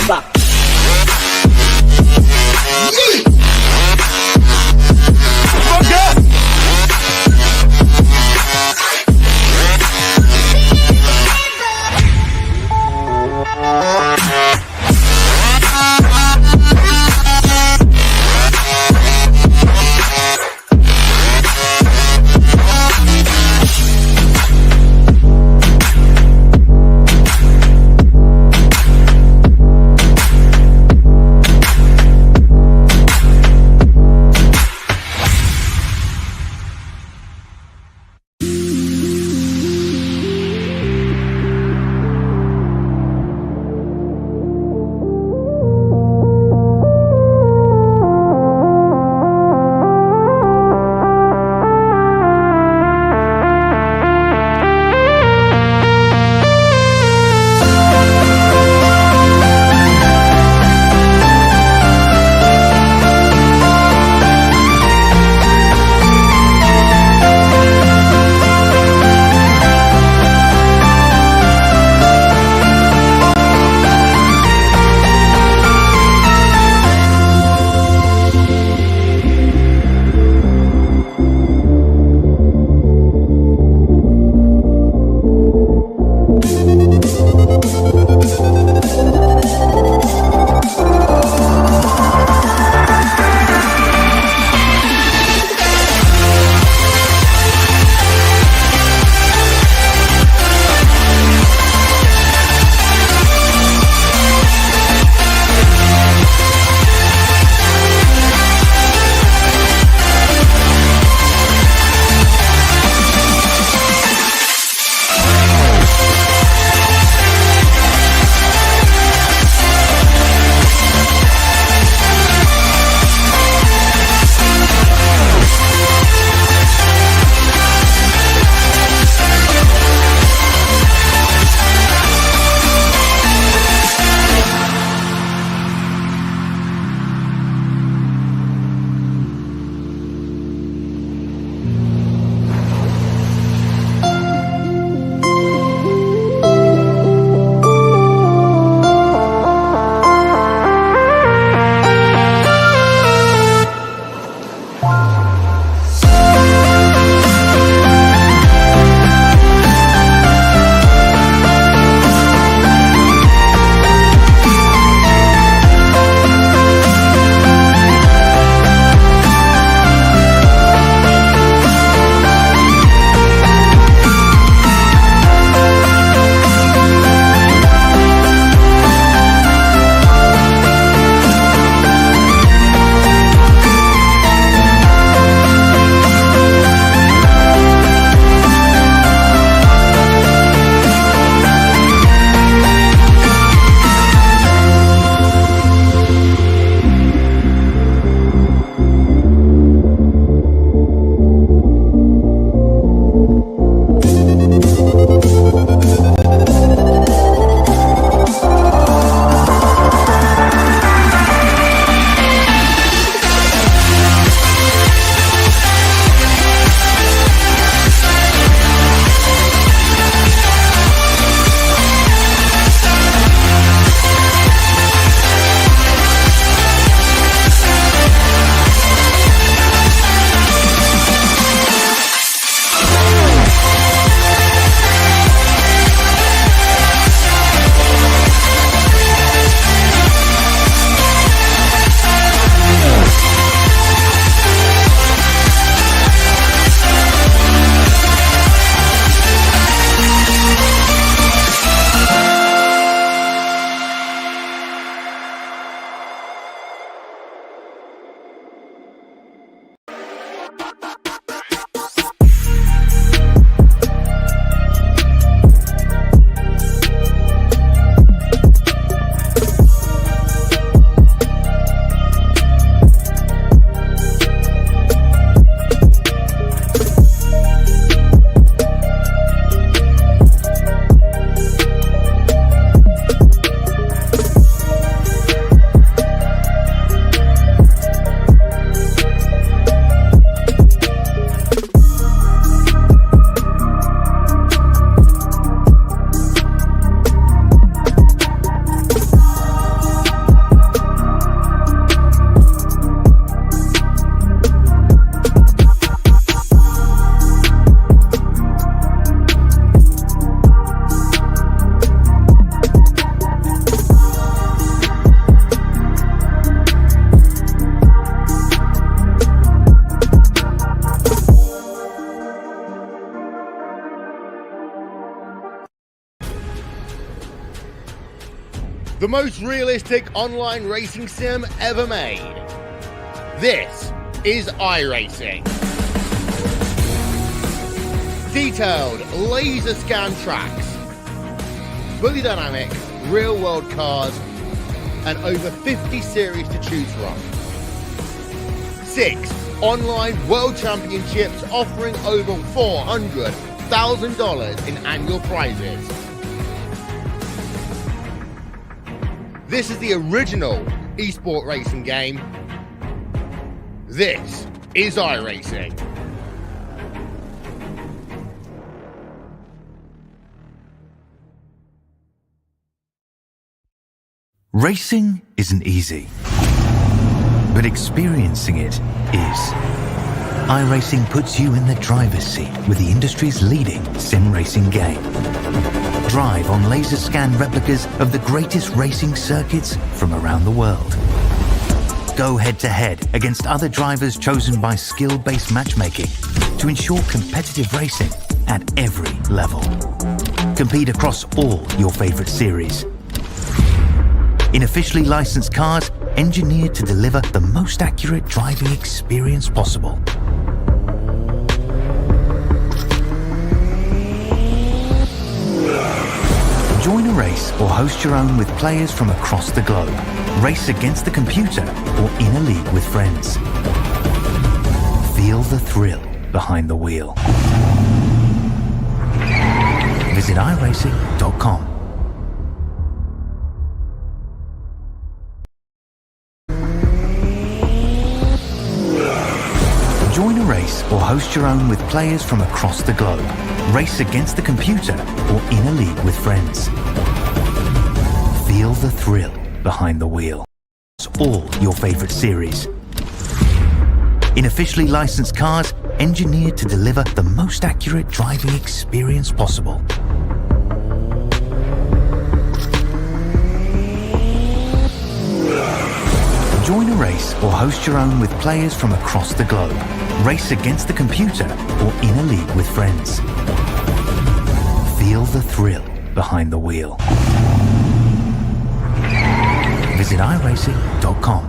back. the most realistic online racing sim ever made. This is Iracing. Detailed laser scan tracks, fully dynamic real-world cars, and over 50 series to choose from. 6 online world championships offering over $400,000 in annual prizes. This is the original esport racing game. This is Iracing. Racing isn't easy, but experiencing it is. iRacing puts you in the driver's seat with the industry's leading sim racing game. Drive on laser scan replicas of the greatest racing circuits from around the world. Go head-to-head against other drivers chosen by skill-based matchmaking to ensure competitive racing at every level. Compete across all your favorite series. In officially licensed cars, engineered to deliver the most accurate driving experience possible. Join a race or host your own with players from across the globe. Race against the computer or in a league with friends. Feel the thrill behind the wheel. Visit iracing.com. Join a race or host your own with players from across the globe. Race against the computer or in a league with friends. Feel the thrill behind the wheel. All your favorite series. In officially licensed cars, engineered to deliver the most accurate driving experience possible. Join a race or host your own with players from across the globe. Race against the computer or in a league with friends. Feel the thrill behind the wheel. Visit iracing.com.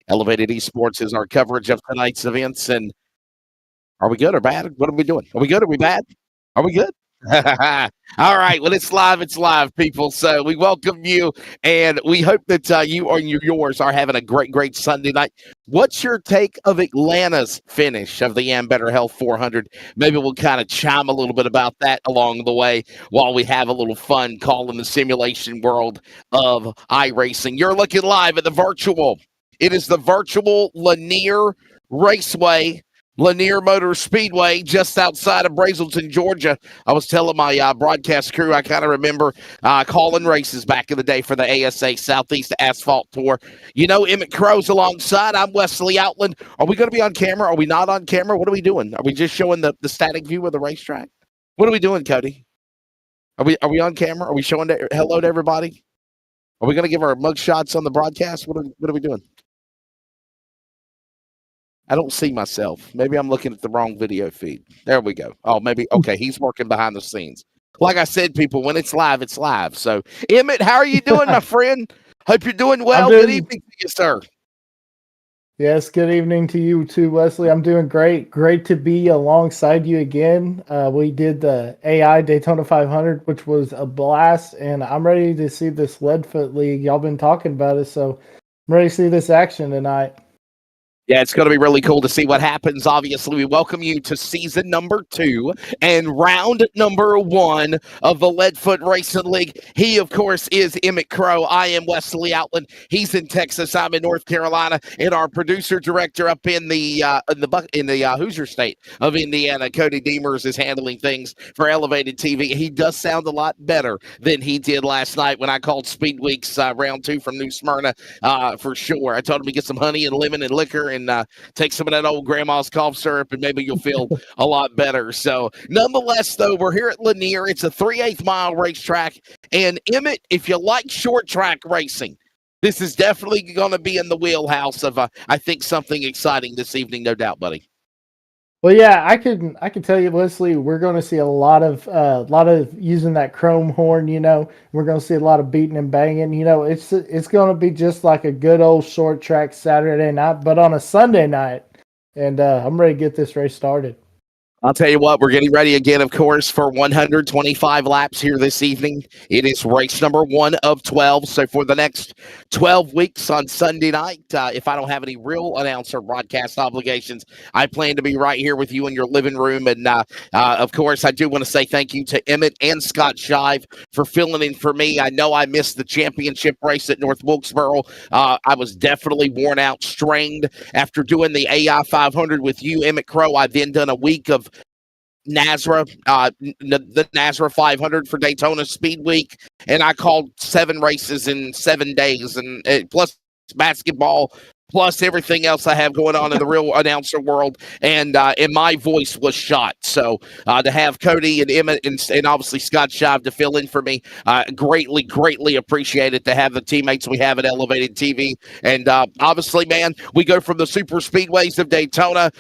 Elevated Esports is our coverage of tonight's events. And are we good or bad? What are we doing? Are we good? Are we bad? Are we good? All right. Well, it's live, people. So we welcome you, and we hope that you and yours are having a great Sunday night. What's your take of Atlanta's finish of the Better Health 400? Maybe we'll kind of chime a little bit about that along the way while we have a little fun calling the simulation world of iRacing. You're looking live at the virtual. It is the virtual Lanier Raceway, Lanier Motor Speedway, just outside of Brazelton, Georgia. I was telling my broadcast crew, I kind of remember calling races back in the day for the ASA Southeast Asphalt Tour. You know, Emmett Crow's alongside. I'm Wesley Outland. Are we going to be on camera? Are we not on camera? What are we doing? Are we just showing the static view of the racetrack? What are we doing, Cody? Are we on camera? Are we showing hello to everybody? Are we going to give our mug shots on the broadcast? What are we doing? I don't see myself. Maybe I'm looking at the wrong video feed. There we go. Oh, maybe. Okay, he's working behind the scenes. Like I said, people, when it's live, it's live. So, Emmett, how are you doing, my friend? Hope you're doing well. Good evening to you, sir. Yes, good evening to you too, Wesley. I'm doing great. Great to be alongside you again. We did the AI Daytona 500, which was a blast, and I'm ready to see this Leadfoot League. Y'all been talking about it, so I'm ready to see this action tonight. Yeah, it's going to be really cool to see what happens. Obviously, we welcome you to season number 2 and round number 1 of the Leadfoot Racing League. He, of course, is Emmett Crow. I am Wesley Outland. He's in Texas. I'm in North Carolina. And our producer director up in the Hoosier state of Indiana, Cody Deemers, is handling things for Elevated TV. He does sound a lot better than he did last night when I called Speed Weeks round 2 from New Smyrna for sure. I told him to get some honey and lemon and liquor and and take some of that old grandma's cough syrup, and maybe you'll feel a lot better. So nonetheless, though, we're here at Lanier. It's a 3/8 mile racetrack. And Emmett, if you like short track racing, this is definitely going to be in the wheelhouse of, I think, something exciting this evening, no doubt, buddy. Well, yeah, I can tell you, Wesley, we're going to see a lot of using that chrome horn. We're going to see a lot of beating and banging. It's going to be just like a good old short track Saturday night, but on a Sunday night. And I'm ready to get this race started. I'll tell you what, we're getting ready again, of course, for 125 laps here this evening. It is race number 1 of 12. So for the next 12 weeks on Sunday night, if I don't have any real announcer broadcast obligations, I plan to be right here with you in your living room. And, of course, I do want to say thank you to Emmett and Scott Shive for filling in for me. I know I missed the championship race at North Wilkesboro. I was definitely worn out, strained after doing the AI 500 with you, Emmett Crow. I then done a week of NASRA, the NASRA 500 for Daytona Speed Week, and I called 7 races in 7 days, and plus basketball, plus everything else I have going on in the real announcer world, and my voice was shot. So to have Cody and Emmett and obviously Scott Shive to fill in for me, greatly appreciate it, to have the teammates we have at Elevated TV. And obviously, man, we go from the super speedways of Daytona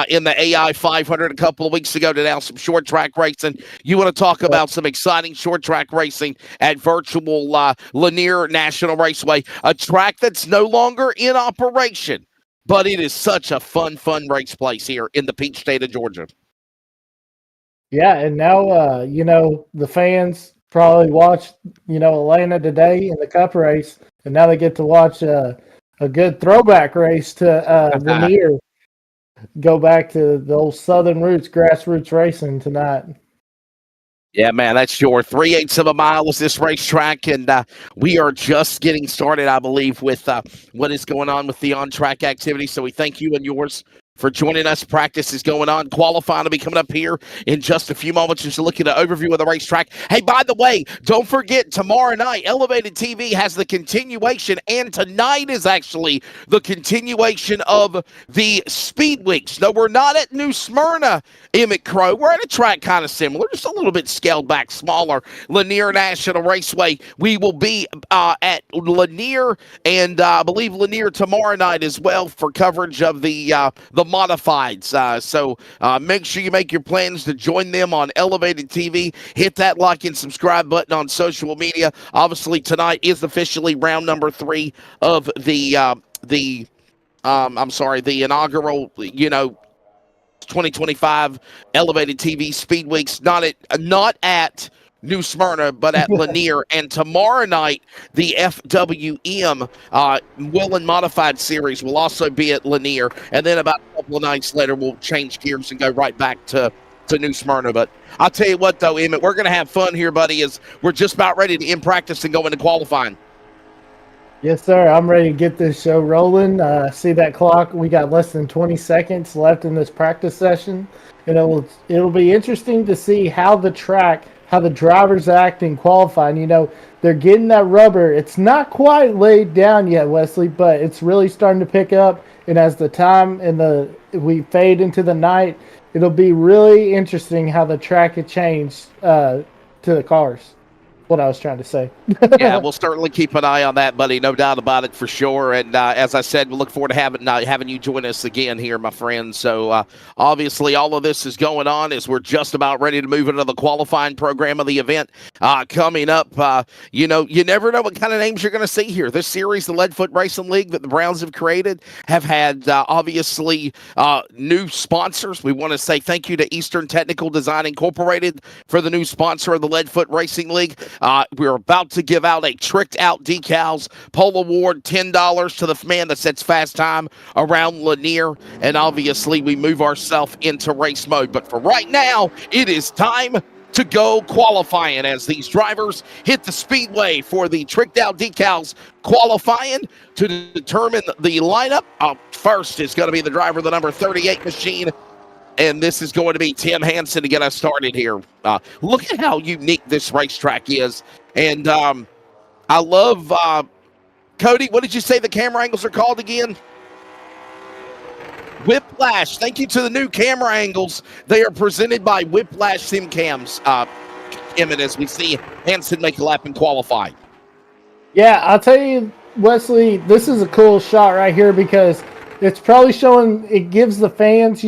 in the AI 500 a couple of weeks ago to now some short track racing. You want to talk about some exciting short track racing at virtual Lanier National Raceway, a track that's no longer in operation, but it is such a fun race place here in the Peach State of Georgia. Yeah, and now the fans probably watched Atlanta today in the Cup race, and now they get to watch a good throwback race to Lanier. Go back to the old Southern roots, grassroots racing tonight. Yeah, man, that's your 3/8 of a mile is this racetrack, and we are just getting started, I believe, with what is going on with the on-track activity. So we thank you and yours for joining us. Practice is going on. Qualifying will be coming up here in just a few moments. Just looking at an overview of the racetrack. Hey, by the way, don't forget, tomorrow night, Elevated TV has the continuation, and tonight is actually the continuation of the Speed Weeks. No, we're not at New Smyrna, Emmett Crow. We're at a track kind of similar, just a little bit scaled back, smaller, Lanier National Raceway. We will be at Lanier, and I believe Lanier tomorrow night as well for coverage of the modifieds. So make sure you make your plans to join them on Elevated TV. Hit that like and subscribe button on social media. Obviously, tonight is officially round number 3 of the inaugural, 2025 Elevated TV Speed Weeks. Not at New Smyrna, but at Lanier. And tomorrow night, the FWM Whelen Modified Series will also be at Lanier. And then about a couple of nights later, we'll change gears and go right back to New Smyrna. But I'll tell you what, though, Emmett, we're going to have fun here, buddy, as we're just about ready to end practice and go into qualifying. Yes, sir. I'm ready to get this show rolling. See that clock? We got less than 20 seconds left in this practice session. And it'll be interesting to see how the drivers act in qualifying. They're getting that rubber. It's not quite laid down yet, Wesley, but it's really starting to pick up. And as the time and we fade into the night, it'll be really interesting how the track had changed to the cars. What I was trying to say. Yeah, we'll certainly keep an eye on that, buddy. No doubt about it, for sure. And as I said, we look forward to having you join us again here, my friend. So obviously, all of this is going on as we're just about ready to move into the qualifying program of the event coming up. You never know what kind of names you're going to see here. This series, the Leadfoot Racing League that the Browns have created, have had obviously new sponsors. We want to say thank you to Eastern Technical Design Incorporated for the new sponsor of the Leadfoot Racing League. We're about to give out a Tricked Out Decals Pole Award, $10 to the man that sets fast time around Lanier. And obviously, we move ourselves into race mode. But for right now, it is time to go qualifying as these drivers hit the speedway for the Tricked Out Decals qualifying to determine the lineup. First is going to be the driver of the number 38 machine. And this is going to be Tim Hansen to get us started here. Look at how unique this racetrack is. And I love, Cody, what did you say the camera angles are called again? Whiplash. Thank you to the new camera angles. They are presented by Whiplash Sim Cams. Emmett, as we see Hansen make a lap and qualify. Yeah, I'll tell you, Wesley, this is a cool shot right here because it's probably showing, it gives the fans,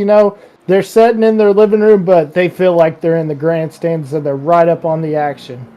they're sitting in their living room, but they feel like they're in the grandstands and they're right up on the action.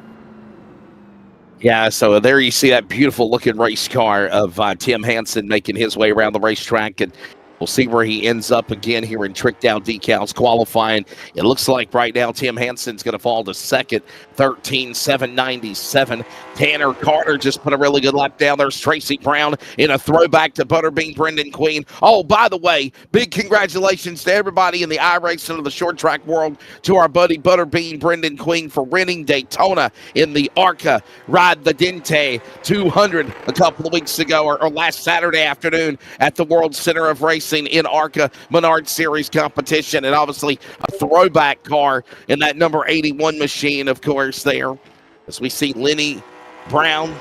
Yeah, so there you see that beautiful looking race car of Tim Hansen making his way around the racetrack, and we'll see where he ends up again here in Trick Down Decals qualifying. It looks like right now Tim Hansen's going to fall to second, 13,797. Tanner Carter just put a really good lap down. There's Tracy Brown in a throwback to Butterbean Brendan Queen. Oh, by the way, big congratulations to everybody in the iRacing of the short track world, to our buddy Butterbean Brendan Queen for winning Daytona in the ARCA Ride the Dente 200 a couple of weeks ago, or last Saturday afternoon at the World Center of Racing in ARCA Menard Series competition. And obviously a throwback car in that number 81 machine, of course, there. As we see Lenny Brown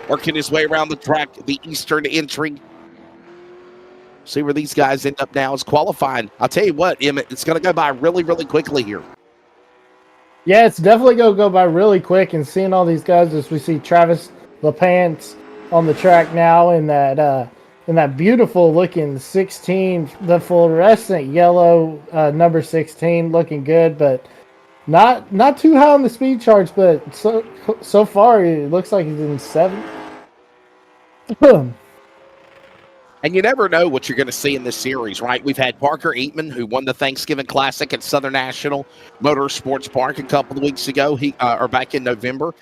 working his way around the track, the eastern entry. See where these guys end up now is qualifying. I'll tell you what, Emmett, it's going to go by really, really quickly here. Yeah, it's definitely going to go by really quick, and seeing all these guys as we see Travis LaPants on the track now in that beautiful looking 16, the fluorescent yellow number 16, looking good, but not too high on the speed charts, but so far it looks like he's in 7th. And you never know what you're going to see in this series, right? We've had Parker Eatman, who won the Thanksgiving Classic at Southern National Motorsports Park a couple of weeks ago, or back in November.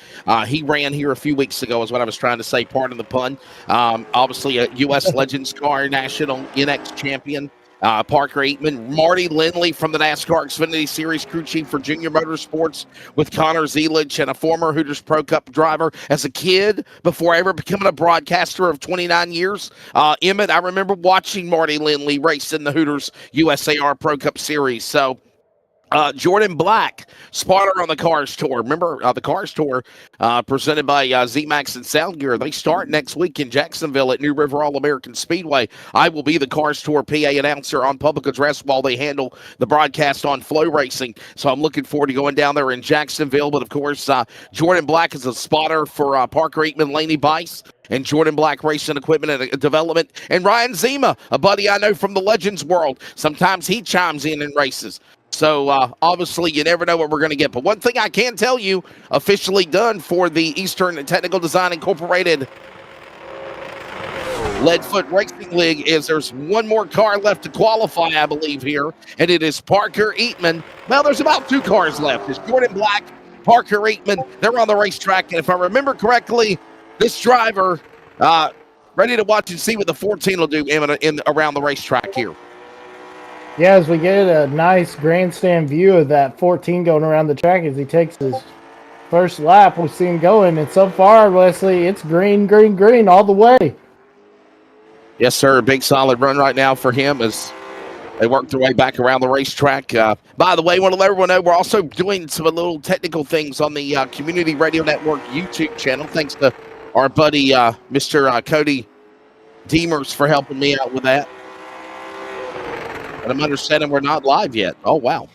He ran here a few weeks ago, is what I was trying to say, pardon the pun. Obviously, a U.S. Legends Car National NX champion. Parker Eatman, Marty Lindley from the NASCAR Xfinity Series crew chief for Junior Motorsports with Connor Zelich, and a former Hooters Pro Cup driver as a kid before ever becoming a broadcaster of 29 years. Emmett, I remember watching Marty Lindley race in the Hooters USAR Pro Cup Series. So Jordan Black, spotter on the Cars Tour. Remember the Cars Tour presented by Z-Max and Sound Gear. They start next week in Jacksonville at New River All-American Speedway. I will be the Cars Tour PA announcer on public address while they handle the broadcast on Flow Racing. So I'm looking forward to going down there in Jacksonville. But, of course, Jordan Black is a spotter for Parker Eatman, Laney Bice, and Jordan Black Racing Equipment and Development. And Ryan Zima, a buddy I know from the Legends world. Sometimes he chimes in races. So, obviously, you never know what we're going to get. But one thing I can tell you, officially done for the Eastern Technical Design Incorporated Leadfoot Racing League, is there's one more car left to qualify, I believe, here. And it is Parker Eatman. Well, there's about 2 cars left. It's Jordan Black, Parker Eatman. They're on the racetrack. And if I remember correctly, this driver, ready to watch and see what the 14 will do around the racetrack here. Yeah, as we get a nice grandstand view of that 14 going around the track as he takes his first lap, we see him going. And so far, Wesley, it's green, green, green all the way. Yes, sir. Big solid run right now for him as they work their way back around the racetrack. By the way, I want to let everyone know we're also doing some little technical things on the Community Radio Network YouTube channel. Thanks to our buddy, Mr. Cody Deemers, for helping me out with that. And I'm understanding we're not live yet. Oh, wow.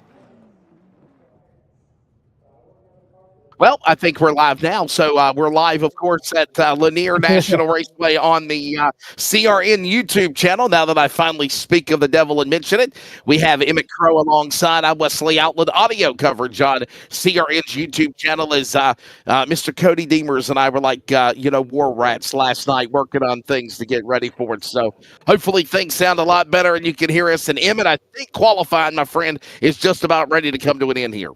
Well, I think we're live now. So we're live, of course, at Lanier National Raceway on the CRN YouTube channel. Now that I finally speak of the devil and mention it, we have Emmett Crow alongside. I'm Wesley Outland. Audio coverage on CRN's YouTube channel is Mr. Cody Deemers and I were like, war rats last night working on things to get ready for it. So hopefully things sound a lot better and you can hear us. And Emmett, I think qualifying, my friend, is just about ready to come to an end here.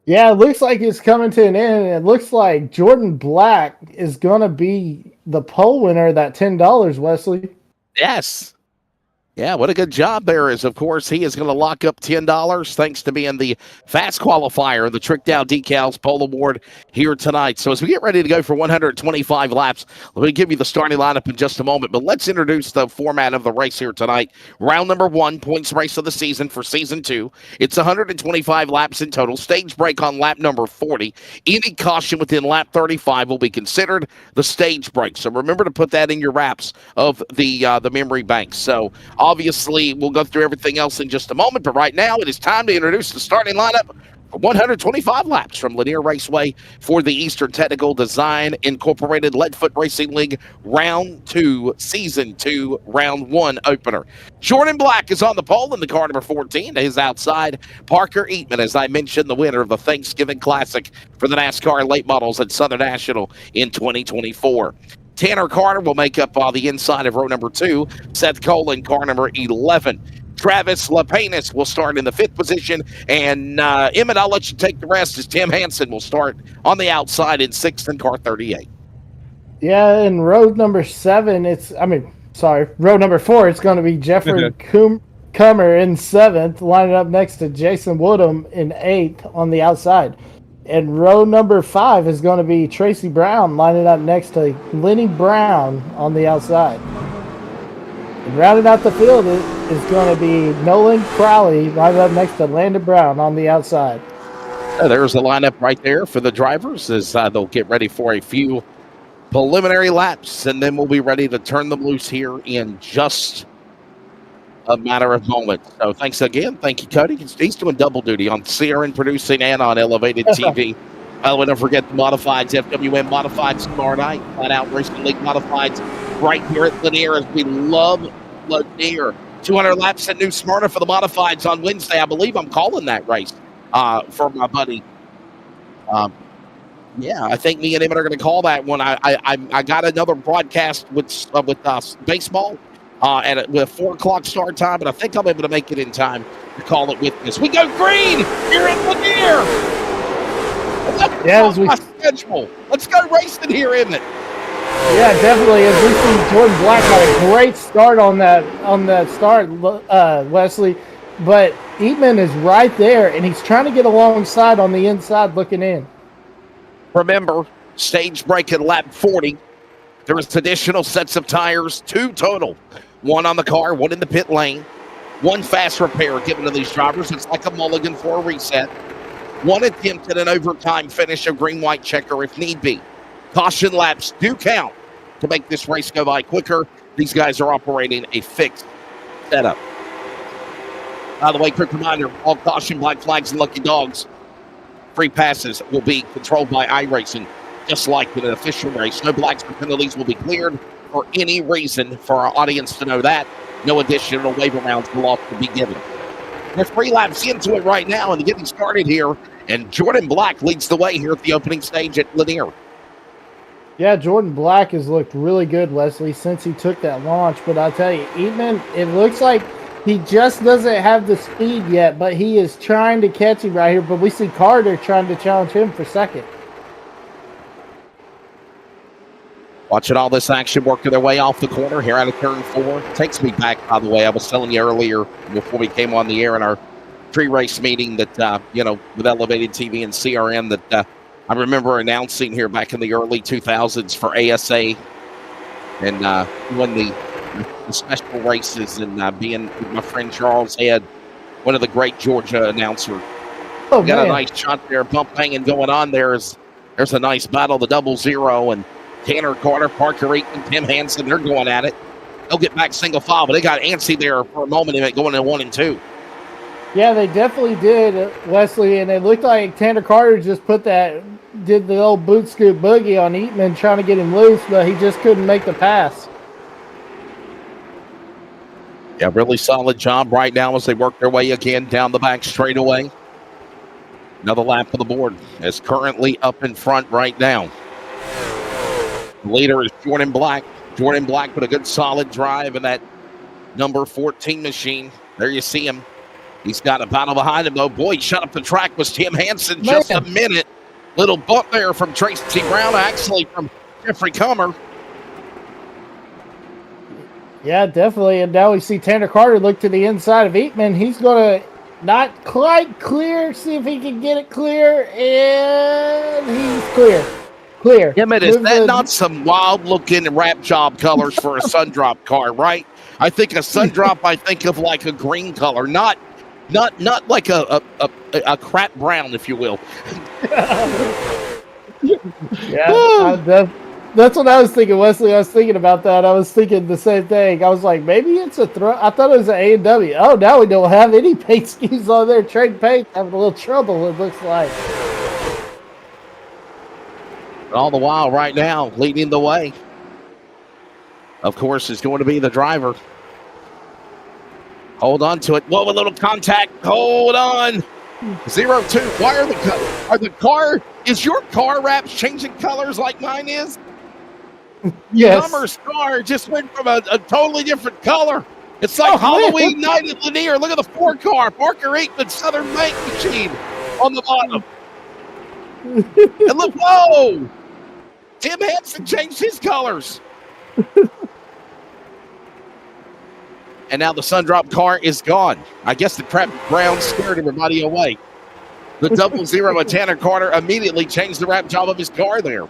Yeah, it looks like it's coming to an end. It looks like Jordan Black is going to be the pole winner of that $10, Wesley. Yes. Yeah, what a good job there is. Of course, he is going to lock up $10 thanks to being the fast qualifier of the Trick Down Decals Pole Award here tonight. So as we get ready to go for 125 laps, let me give you the starting lineup in just a moment. But let's introduce the format of the race here tonight. Round number 1, points race of the season for Season 2. It's 125 laps in total. Stage break on lap number 40. Any caution within lap 35 will be considered the stage break. So remember to put that in your wraps of the memory bank. So Obviously, we'll go through everything else in just a moment, but right now it is time to introduce the starting lineup for 125 laps from Lanier Raceway for the Eastern Technical Design Incorporated Leadfoot Racing League Round 2, Season 2, Round 1 opener. Jordan Black is on the pole in the car number 14. To his outside, Parker Eatman, as I mentioned, the winner of the Thanksgiving Classic for the NASCAR Late Models at Southern National in 2024. Tanner Carter will make up the inside of row number 2. Seth Cole in car number 11. Travis Lapanis will start in the 5th position. And Emmett, I'll let you take the rest as Tim Hansen will start on the outside in 6th in car 38. Yeah, in row number 7, row number 4, it's going to be Jeffrey Cummer in 7th, lining up next to Jason Woodham in 8th on the outside. And row number 5 is going to be Tracy Brown lining up next to Lenny Brown on the outside. And rounding out the field is going to be Nolan Crowley lining up next to Landon Brown on the outside. There's the lineup right there for the drivers as they'll get ready for a few preliminary laps, and then we'll be ready to turn them loose here in just a matter of moments. So thanks again. Thank you, Cody. He's doing double duty on CRN producing and on Elevated TV. Don't forget the Modifieds, FWM Modifieds tomorrow night. Flat Out Racing League Modifieds right here at Lanier, as we love Lanier. 200 laps at New Smyrna for the Modifieds on Wednesday. I believe I'm calling that race for my buddy. Yeah, I think me and Emmett are going to call that one. I got another broadcast with baseball. With a 4 o'clock start time, but I think I'm able to make it in time to call it with this. We go green here in Lanier. Schedule. Let's go racing here, isn't it? Yeah, definitely. As we see, Jordan Black had a great start on that start, Wesley. But Eatman is right there, and he's trying to get alongside on the inside, looking in. Remember, stage break at lap 40. There's additional sets of tires, 2 total. 1 on the car, 1 in the pit lane. 1 fast repair given to these drivers. It's like a mulligan for a reset. 1 attempt at an overtime finish of green-white checker if need be. Caution laps do count to make this race go by quicker. These guys are operating a fixed setup. By the way, quick reminder, all caution, black flags, and lucky dogs, free passes will be controlled by Iracing. Just like in an official race, no blacks or penalties will be cleared for any reason for our audience to know that. No additional waiver rounds will also be given. We're 3 laps into it right now and getting started here, and Jordan Black leads the way here at the opening stage at Lanier. Yeah, Jordan Black has looked really good, Wesley, since he took that launch. But I'll tell you, Eatman, it looks like he just doesn't have the speed yet, but he is trying to catch him right here. But we see Carter trying to challenge him for second. Watching all this action working their way off the corner here out of turn 4. Takes me back, by the way. I was telling you earlier before we came on the air in our pre-race meeting that, with Elevated TV and CRN that I remember announcing here back in the early 2000s for ASA and when the special races and being with my friend Charles Head, one of the great Georgia announcers. Oh, got man. a nice shot there, bump hanging going on there. There's a nice battle, the 0-0, and Tanner Carter, Parker Eaton, Tim Hansen, they're going at it. They'll get back single file, but they got antsy there for a moment going to 1 and 2. Yeah, they definitely did, Wesley, and it looked like Tanner Carter just did the old boot scoop boogie on Eatman trying to get him loose, but he just couldn't make the pass. Yeah, really solid job right now as they work their way again down the back straightaway. Another lap of the board is currently up in front right now. The leader is Jordan Black. Jordan Black with a good solid drive in that number 14 machine. There you see him. He's got a battle behind him, though. Boy, he shut up the track was Tim Hansen. Just a minute. Little bump there from Tracy Brown, actually from Jeffrey Cummer. Yeah, definitely. And now we see Tanner Carter look to the inside of Eatman. He's going to not quite clear. See if he can get it clear. And he's clear. Clear. Emmett, is that not some wild-looking wrap job colors for a Sundrop car, right? I think a Sundrop, I think of like a green color, not like a crap brown, if you will. Yeah, That's what I was thinking, Wesley. I was thinking about that. I was thinking the same thing. I was like, maybe it's a throw. I thought it was an A&W. Oh, now we don't have any paint schemes on there. Trade paint having a little trouble, it looks like. All the while, right now, leading the way, of course, is going to be the driver. Hold on to it. Whoa, a little contact. Hold on. 0-2. Why is your car wraps changing colors like mine is? Yes. Summer's car just went from a totally different color. It's like Halloween night at Lanier. Look at the 4-car. Parker Aikman Southern Bank machine on the bottom. And look, whoa! Tim Hansen changed his colors. And now the Sundrop car is gone. I guess the crap brown scared everybody away. The 00 at Tanner Carter immediately changed the wrap job of his car there.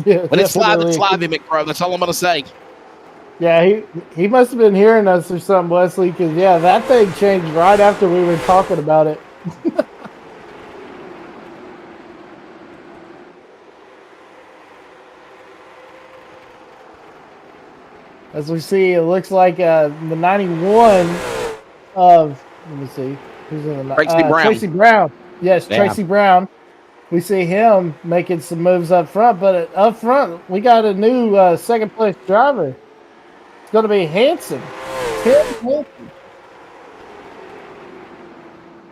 Yeah, but it's live, McCrow. That's all I'm going to say. Yeah, he must have been hearing us or something, Wesley, because, yeah, that thing changed right after we were talking about it. As we see, it looks like the 91 of, let me see, who's in the Tracy Brown. Yes, yeah. Tracy Brown. We see him making some moves up front, but up front, we got a new second place driver. It's going to be Hansen. Tim Hansen.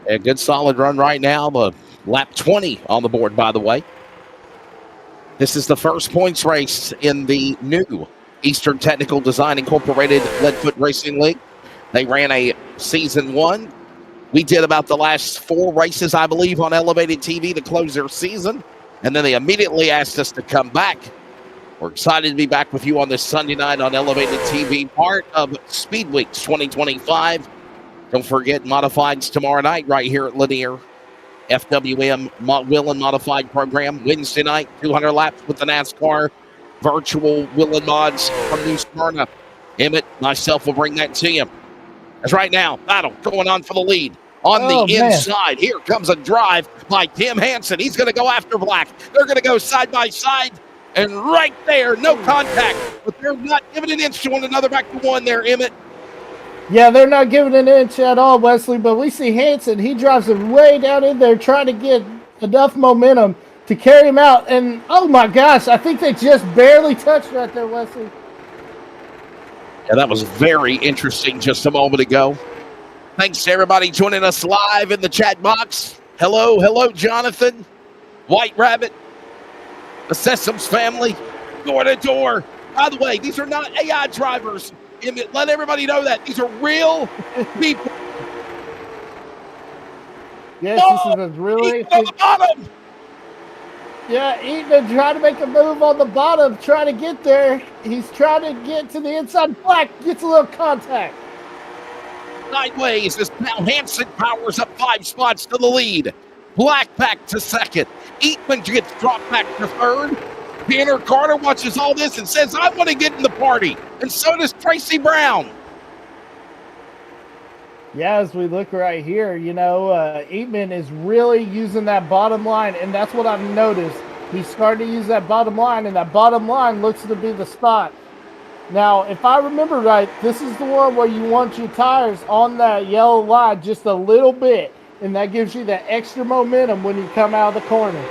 A good solid run right now. The lap 20 on the board, by the way. This is the first points race in the new Eastern Technical Design Incorporated Leadfoot Racing League. They ran a season 1. We did about the last 4 races, I believe, on Elevated TV to close their season. And then they immediately asked us to come back. We're excited to be back with you on this Sunday night on Elevated TV, part of Speedway 2025. Don't forget, modifieds tomorrow night right here at Lanier. FWM Whelen Modified Program. Wednesday night, 200 laps with the NASCAR virtual Whelen mods from New Smyrna. Emmett, myself will bring that to you. As right now, battle going on for the lead. On the inside, here comes a drive by Tim Hansen. He's going to go after Black. They're going to go side by side. And right there, no contact. But they're not giving an inch to one another. Back to one there, Emmett. Yeah, they're not giving an inch at all, Wesley. But we see Hansen. He drives it way down in there trying to get enough momentum to carry him out. And, oh, my gosh, I think they just barely touched right there, Wesley. Yeah, that was very interesting just a moment ago. Thanks to everybody joining us live in the chat box. Hello, Jonathan, White Rabbit, the Sessoms family, door to door. By the way, these are not AI drivers. Let everybody know that. These are real people. Yes, this is a really... on the bottom. Yeah, Eaton trying to make a move on the bottom, trying to get there. He's trying to get to the inside. Black gets a little contact. Sideways as now Hansen powers up 5 spots to the lead. Black back to second. Eatman gets dropped back to third. Tanner Carter watches all this and says, I want to get in the party. And so does Tracy Brown. Yeah, as we look right here, you know, Eatman is really using that bottom line, and that's what I've noticed. He's starting to use that bottom line, and that bottom line looks to be the spot. Now, if I remember right, this is the one where you want your tires on that yellow line just a little bit, and that gives you that extra momentum when you come out of the corner.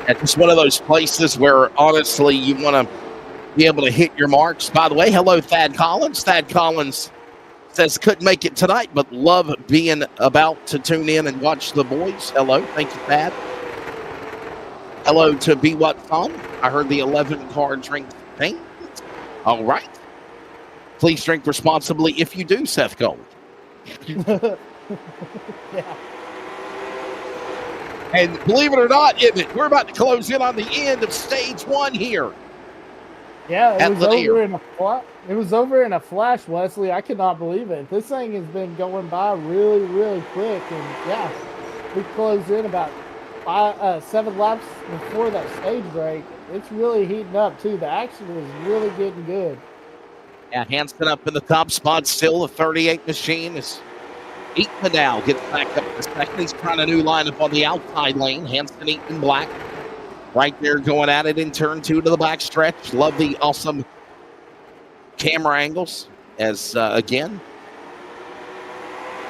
It's one of those places where, honestly, you want to be able to hit your marks. By the way, hello, Thad Collins. Thad Collins says couldn't make it tonight, but love being about to tune in and watch the boys. Hello. Thank you, Thad. Hello to B. Watson. I heard the 11 car drink paint. All right. Please drink responsibly if you do, Seth Gold. Yeah. And believe it or not, we're about to close in on the end of stage 1 here. Yeah, it was over in a flash, Wesley. I cannot believe it. This thing has been going by really, really quick. And, yeah, we closed in about 7 laps before that stage break. It's really heating up, too. The action is really getting good. Yeah, Hansen up in the top spot still. The 38 machine is Eatman now gets back up to second. He's trying a new lineup on the outside lane. Hansen, Eatman, Black. right there going at it in turn 2 to the back stretch. Love the awesome camera angles as, again,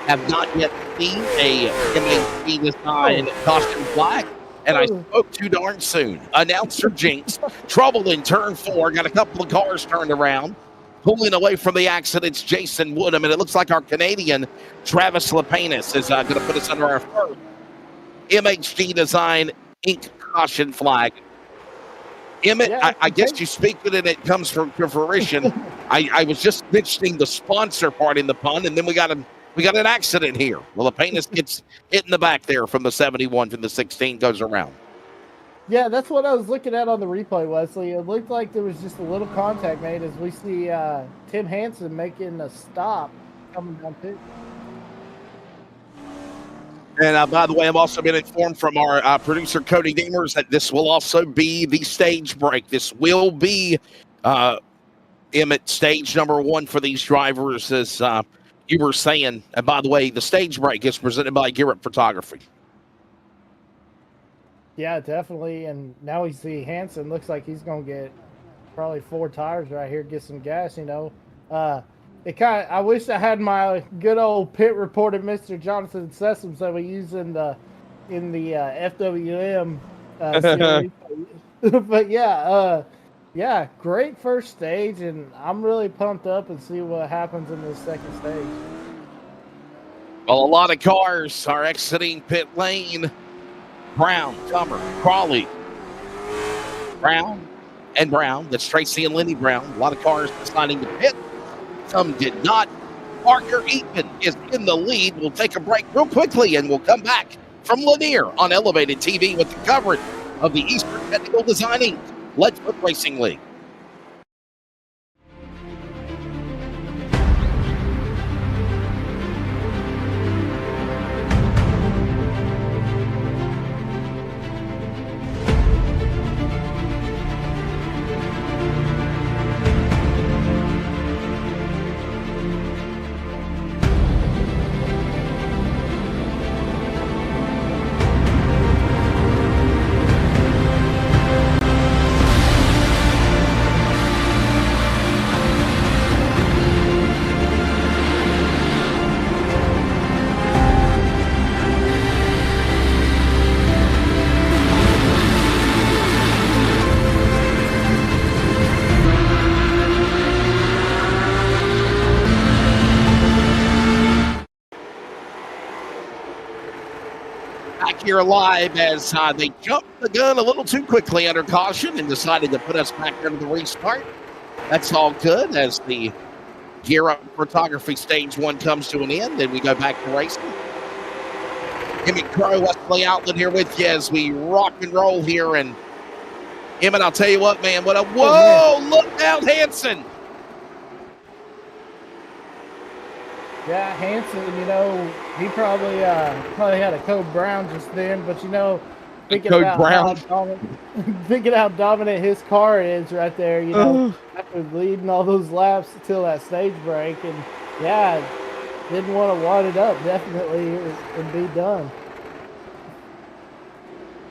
have not yet seen a MHP design caution flag, and I spoke too darn soon. Announcer Jinx, trouble in turn 4, got a couple of cars turned around. Pulling away from the accidents, Jason Woodham, and it looks like our Canadian Travis Lapanis is going to put us under our first MHD Design Inc. caution flag. Emmett, Yeah, I guess you speak it and it comes to fruition. I was just mentioning the sponsor part in the pun, and then we got an accident here. Well, Lapanis gets hit in the back there from the 71 from the 16, goes around. Yeah, that's what I was looking at on the replay, Wesley. It looked like there was just a little contact made as we see Tim Hansen making a stop coming down pit. And by the way, I've also been informed from our producer, Cody Demers, that this will also be the stage break. This will be, Emmett, stage number 1 for these drivers, as you were saying. And by the way, the stage break is presented by Garrett Photography. Yeah, definitely. And now we see Hansen looks like he's going to get probably 4 tires right here, get some gas, you know. I wish I had my good old pit reporter, Mr. Jonathan Sessoms, that we use in the FWM series. But yeah, great first stage, and I'm really pumped up and see what happens in this second stage. Well, a lot of cars are exiting pit lane. Brown, Comer, Crawley, Brown, and Brown. That's Tracy and Lenny Brown. A lot of cars deciding to pit. Some did not. Parker Eatman is in the lead. We'll take a break real quickly, and we'll come back from Lanier on Elevated TV with the coverage of the Eastern Technical Designing Let's Put Racing League. Here live as they jumped the gun a little too quickly under caution and decided to put us back into the restart. That's all good as the Gear Up Photography Stage 1 comes to an end, and we go back to racing. Emmett Crow, Wesley Outlet here with you as we rock and roll here. And Emmett, I'll tell you what, man, look down Hansen. Yeah, Hansen, you know, he probably had a Code Brown just then, but you know, thinking how dominant his car is right there, you know, after leading all those laps until that stage break, and yeah, didn't want to wad it up definitely and be done.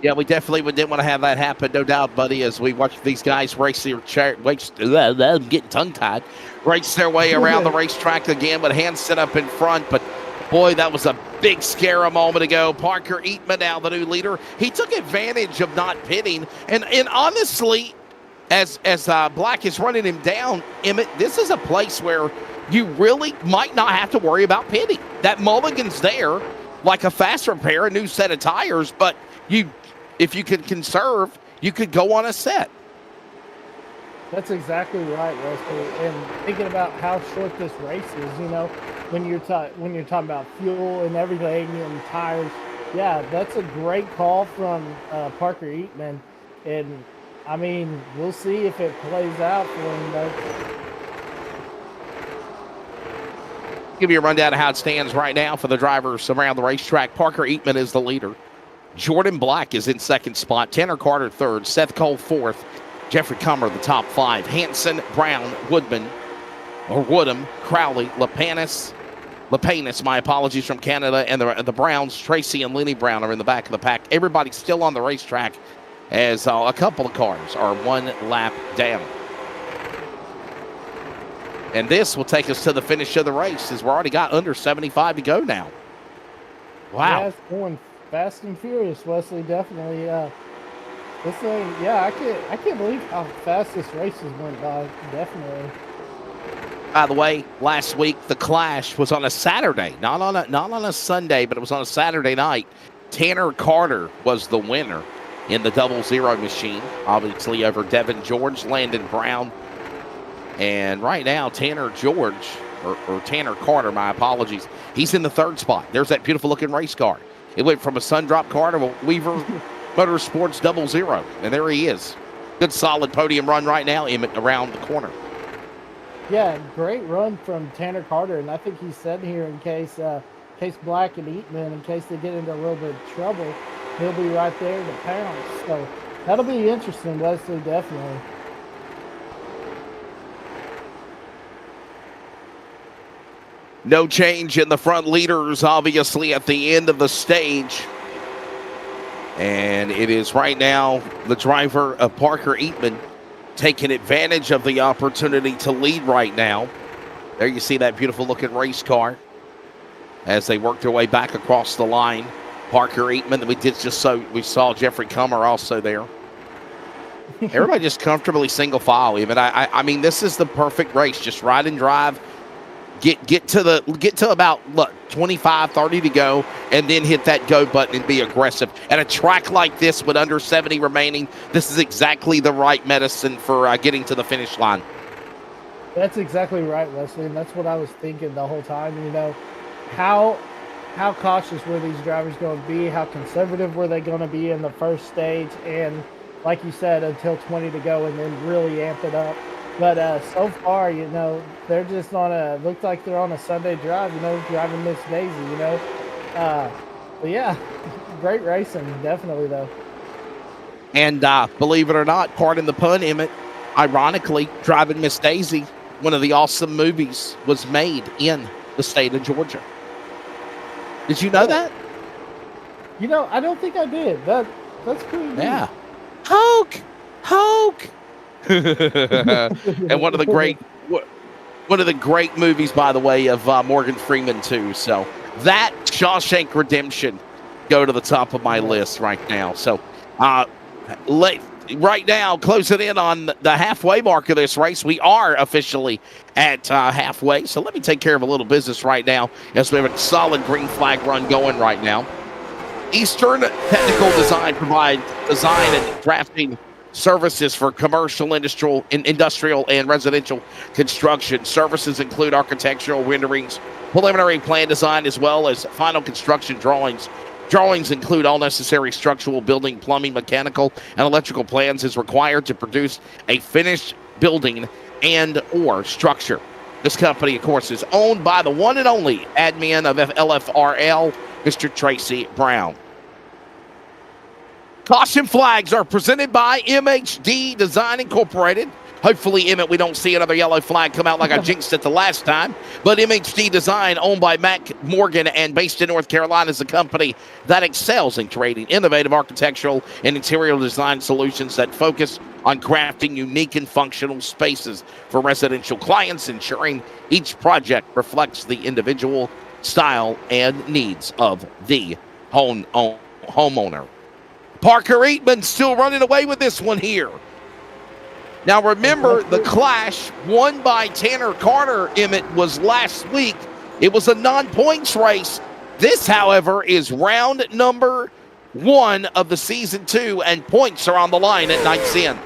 Yeah, we definitely didn't want to have that happen, no doubt, buddy, as we watch these guys race getting tongue-tied, race their way around the racetrack again with Hansen up in front. But, boy, that was a big scare a moment ago. Parker Eatman now the new leader. He took advantage of not pitting. And honestly, as Black is running him down, Emmett, this is a place where you really might not have to worry about pitting. That mulligan's there, like a fast repair, a new set of tires, but if you could conserve, you could go on a set. That's exactly right, Wesley. And thinking about how short this race is, you know, when you're talking about fuel and everything and tires, yeah, that's a great call from Parker Eatman. And I mean, we'll see if it plays out for him. Give you a rundown of how it stands right now for the drivers around the racetrack. Parker Eatman is the leader. Jordan Black is in second spot. Tanner Carter third. Seth Cole fourth. Jeffrey Comer the top five. Hansen, Brown, Woodham, Crowley, Lapanis, my apologies, from Canada, and the Browns, Tracy and Lenny Brown are in the back of the pack. Everybody's still on the racetrack as a couple of cars are 1 lap down. And this will take us to the finish of the race, as we're already got under 75 to go now. Wow. Yeah, it's going fast and furious, Wesley. Definitely. This thing, yeah, I can't believe how fast this race has went by. Definitely. By the way, last week the Clash was on a Saturday, not on a Sunday, but it was on a Saturday night. Tanner Carter was the winner in the 0-0 machine, obviously over Devin George, Landon Brown, and right now Tanner George or Tanner Carter, my apologies, he's in the 3rd spot. There's that beautiful looking race car. It went from a Sundrop car to a Weaver Motorsports 0-0, and there he is. Good solid podium run right now, Emmett, around the corner. Yeah, great run from Tanner Carter, and I think he's sitting here in case Black and Eatman, in case they get into a little bit of trouble, he'll be right there to pounce. So that'll be interesting, Wesley, definitely. No change in the front leaders, obviously, at the end of the stage. And it is right now the driver of Parker Eatman taking advantage of the opportunity to lead right now. There you see that beautiful looking race car as they work their way back across the line. Parker Eatman, we saw Jeffrey Comer also there. Everybody just comfortably single file. Even I mean, this is the perfect race. Just ride and drive. Get to about 25, 30 to go, and then hit that go button and be aggressive. At a track like this with under 70 remaining, this is exactly the right medicine for getting to the finish line. That's exactly right, Wesley, and that's what I was thinking the whole time. You know, how cautious were these drivers going to be? How conservative were they going to be in the first stage? And like you said, until 20 to go, and then really amp it up. But so far, you know, they're just looks like they're on a Sunday drive, you know, driving Miss Daisy, you know. But yeah, great racing, definitely, though. And believe it or not, pardon the pun, Emmett, ironically, Driving Miss Daisy, one of the awesome movies, was made in the state of Georgia. Did you know that? You know, I don't think I did. That's pretty neat. Yeah. Hulk! And one of the great movies, by the way, of Morgan Freeman too. So that Shawshank Redemption go to the top of my list right now. So right now, closing in on the halfway mark of this race, we are officially at halfway. So let me take care of a little business right now as we have a solid green flag run going right now. Eastern Technical Design provides design and drafting services for commercial, industrial, and residential construction. Services include architectural renderings, preliminary plan design, as well as final construction drawings. Drawings include all necessary structural, building, plumbing, mechanical, and electrical plans as required to produce a finished building and or structure. This company, of course, is owned by the one and only admin of LFRL, Mr. Tracy Brown. Caution flags are presented by MHD Design Incorporated. Hopefully, Emmett, we don't see another yellow flag come out like I jinxed it the last time. But MHD Design, owned by Mac Morgan and based in North Carolina, is a company that excels in creating innovative architectural and interior design solutions that focus on crafting unique and functional spaces for residential clients, ensuring each project reflects the individual style and needs of the homeowner. Parker Eatman still running away with this one here. Now remember, the Clash won by Tanner Carter, Emmett, was last week. It was a non-points race. This, however, is round number 1 of the season 2, and points are on the line at night's end.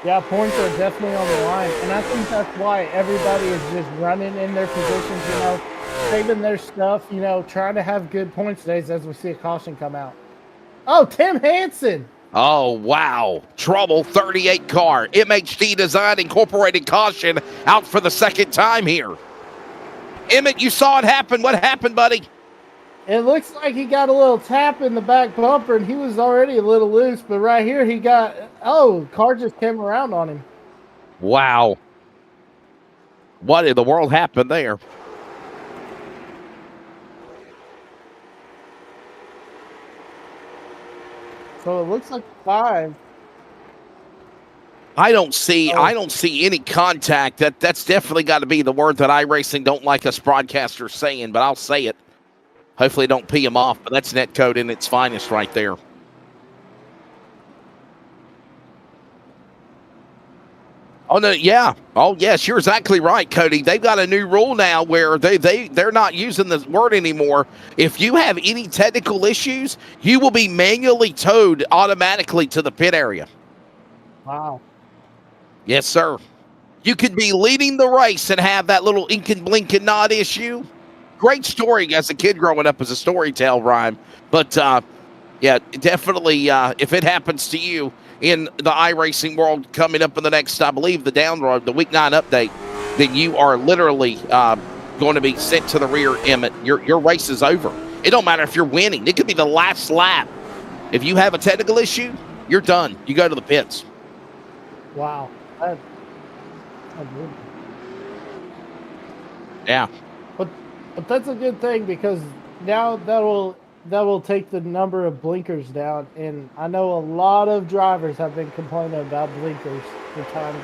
Yeah, points are definitely on the line, and I think that's why everybody is just running in their positions, you know, saving their stuff, you know, trying to have good points days as we see a caution come out. Oh, Tim Hansen. Oh, wow. Trouble, 38 car. MHD Design Incorporated caution out for the second time here. Emmett, you saw it happen. What happened, buddy? It looks like he got a little tap in the back bumper, and he was already a little loose. But right here, he got, car just came around on him. Wow. What in the world happened there? So it looks like 5. I don't see any contact. That's definitely got to be the word that iRacing don't like us broadcasters saying, but I'll say it. Hopefully it don't pee them off, but that's netcode in its finest right there. Oh no, yeah. Oh yes, you're exactly right, Cody. They've got a new rule now where they're not using the word anymore. If you have any technical issues, you will be manually towed automatically to the pit area. Wow. Yes, sir. You could be leading the race and have that little ink and blink and nod issue. Great story as a kid growing up as a storytell rhyme. But yeah, definitely if it happens to you in the iRacing world coming up in the next, I believe, the down road, the week 9 update, then you are literally going to be sent to the rear, Emmett. Your race is over. It don't matter if you're winning. It could be the last lap. If you have a technical issue, you're done. You go to the pits. Wow. That's good. Yeah. But that's a good thing because now that will take the number of blinkers down, and I know a lot of drivers have been complaining about blinkers for time.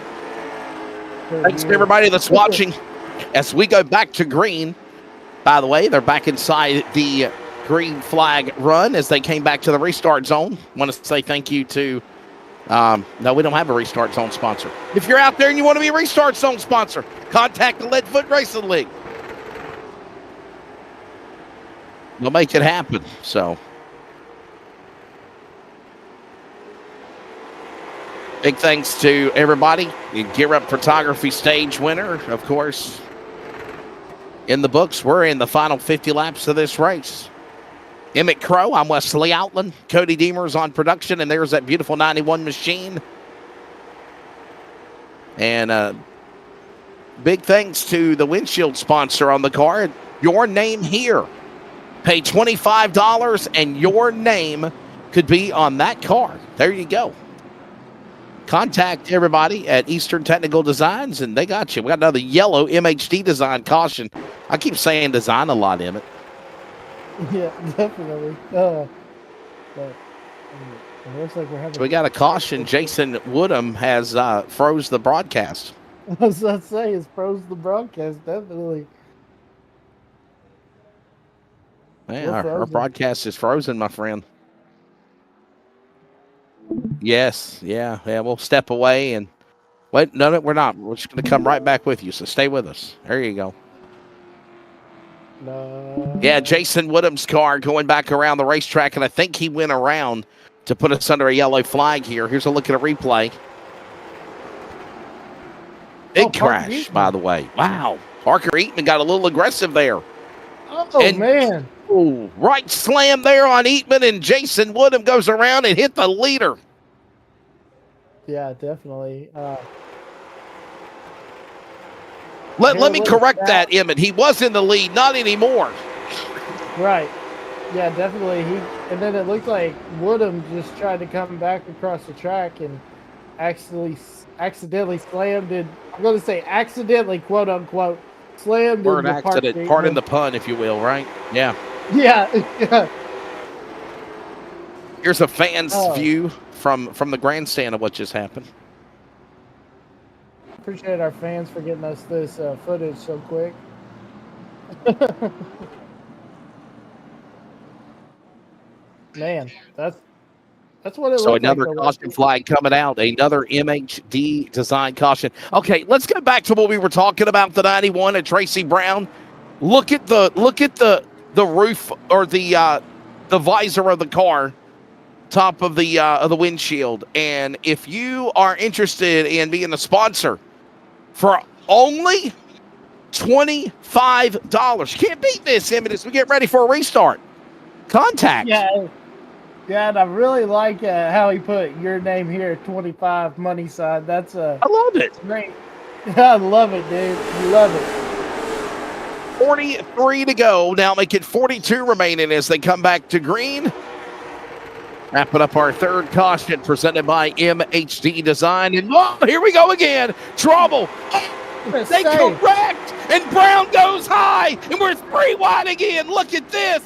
Thanks to everybody that's watching as we go back to green. By the way, they're back inside the green flag run as they came back to the restart zone. Want to say thank you to no, we don't have a restart zone sponsor. If you're out there and you want to be a restart zone sponsor, contact the Leadfoot Racing League. We'll make it happen. So, big thanks to everybody. The Gear Up Photography stage winner, of course, in the books. We're in the final 50 laps of this race. Emmett Crow, I'm Wesley Outland. Cody Deemer's on production, and there's that beautiful 91 machine. And big thanks to the windshield sponsor on the car. Your name here. Pay $25 and your name could be on that car. There you go. Contact everybody at Eastern Technical Designs, and they got you. We got another yellow MHD design caution. I keep saying design a lot, Emmett. Yeah, definitely. But it looks like we're having. So we got a caution. Jason Woodham has froze the broadcast. I was about to say, it's froze the broadcast, definitely. Man, our broadcast is frozen, my friend. Yes, yeah. We'll step away and wait. No, we're not. We're just going to come right back with you. So stay with us. There you go. No. Yeah, Jason Woodham's car going back around the racetrack, and I think he went around to put us under a yellow flag here. Here's a look at a replay. Big crash, by the way. Wow. Parker Eatman got a little aggressive there. Oh, man. Oh, right slam there on Eatman, and Jason Woodham goes around and hit the leader. Yeah, definitely. Let me correct that, Emmett. He was in the lead, not anymore. Right. Yeah, definitely. And then it looked like Woodham just tried to come back across the track and accidentally slammed it. I'm going to say accidentally, quote unquote, slammed Word into accident, pardon the pun, if you will, right? Yeah. Yeah. Here's a fan's view from the grandstand of what just happened. Appreciate our fans for getting us this footage so quick. Man, that's what it looks like. So another caution flag coming out, another MHD design caution. Okay, let's go back to what we were talking about, the 91 at Tracy Brown. Look at the roof or the visor of the car, top of the windshield. And if you are interested in being a sponsor for only $25, you can't beat this, Emmett, as we get ready for a restart. Contact. Yeah, and I really like how he put your name here, 25 money sign. That's I love it. Great. I love it, dude. Love it. 43 to go. Now make it 42 remaining as they come back to green. Wrapping up our third caution presented by MHD Design. And here we go again. Trouble. They correct. And Brown goes high. And we're 3 wide again. Look at this.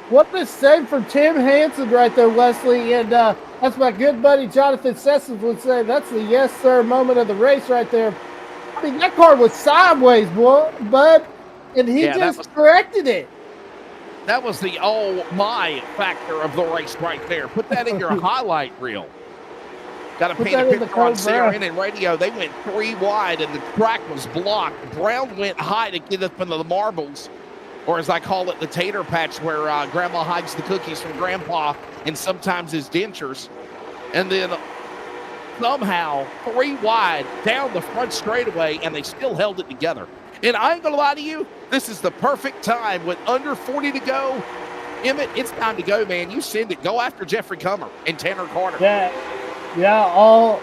What a save from Tim Hansen right there, Wesley. And that's my good buddy Jonathan Sessions would say. That's the yes, sir moment of the race right there. I mean, that car was sideways, boy, bud. And he just corrected it. That was the oh my factor of the race right there. Put that in your highlight reel. Got to paint a picture on CRN and radio. They went 3 wide and the track was blocked. Brown went high to get up into the marbles, or as I call it, the tater patch, where Grandma hides the cookies from Grandpa and sometimes his dentures. And then somehow 3 wide down the front straightaway, and they still held it together. And I ain't going to lie to you, this is the perfect time with under 40 to go. Emmett, it's time to go, man. You send it. Go after Jeffrey Comer and Tanner Carter. Yeah, all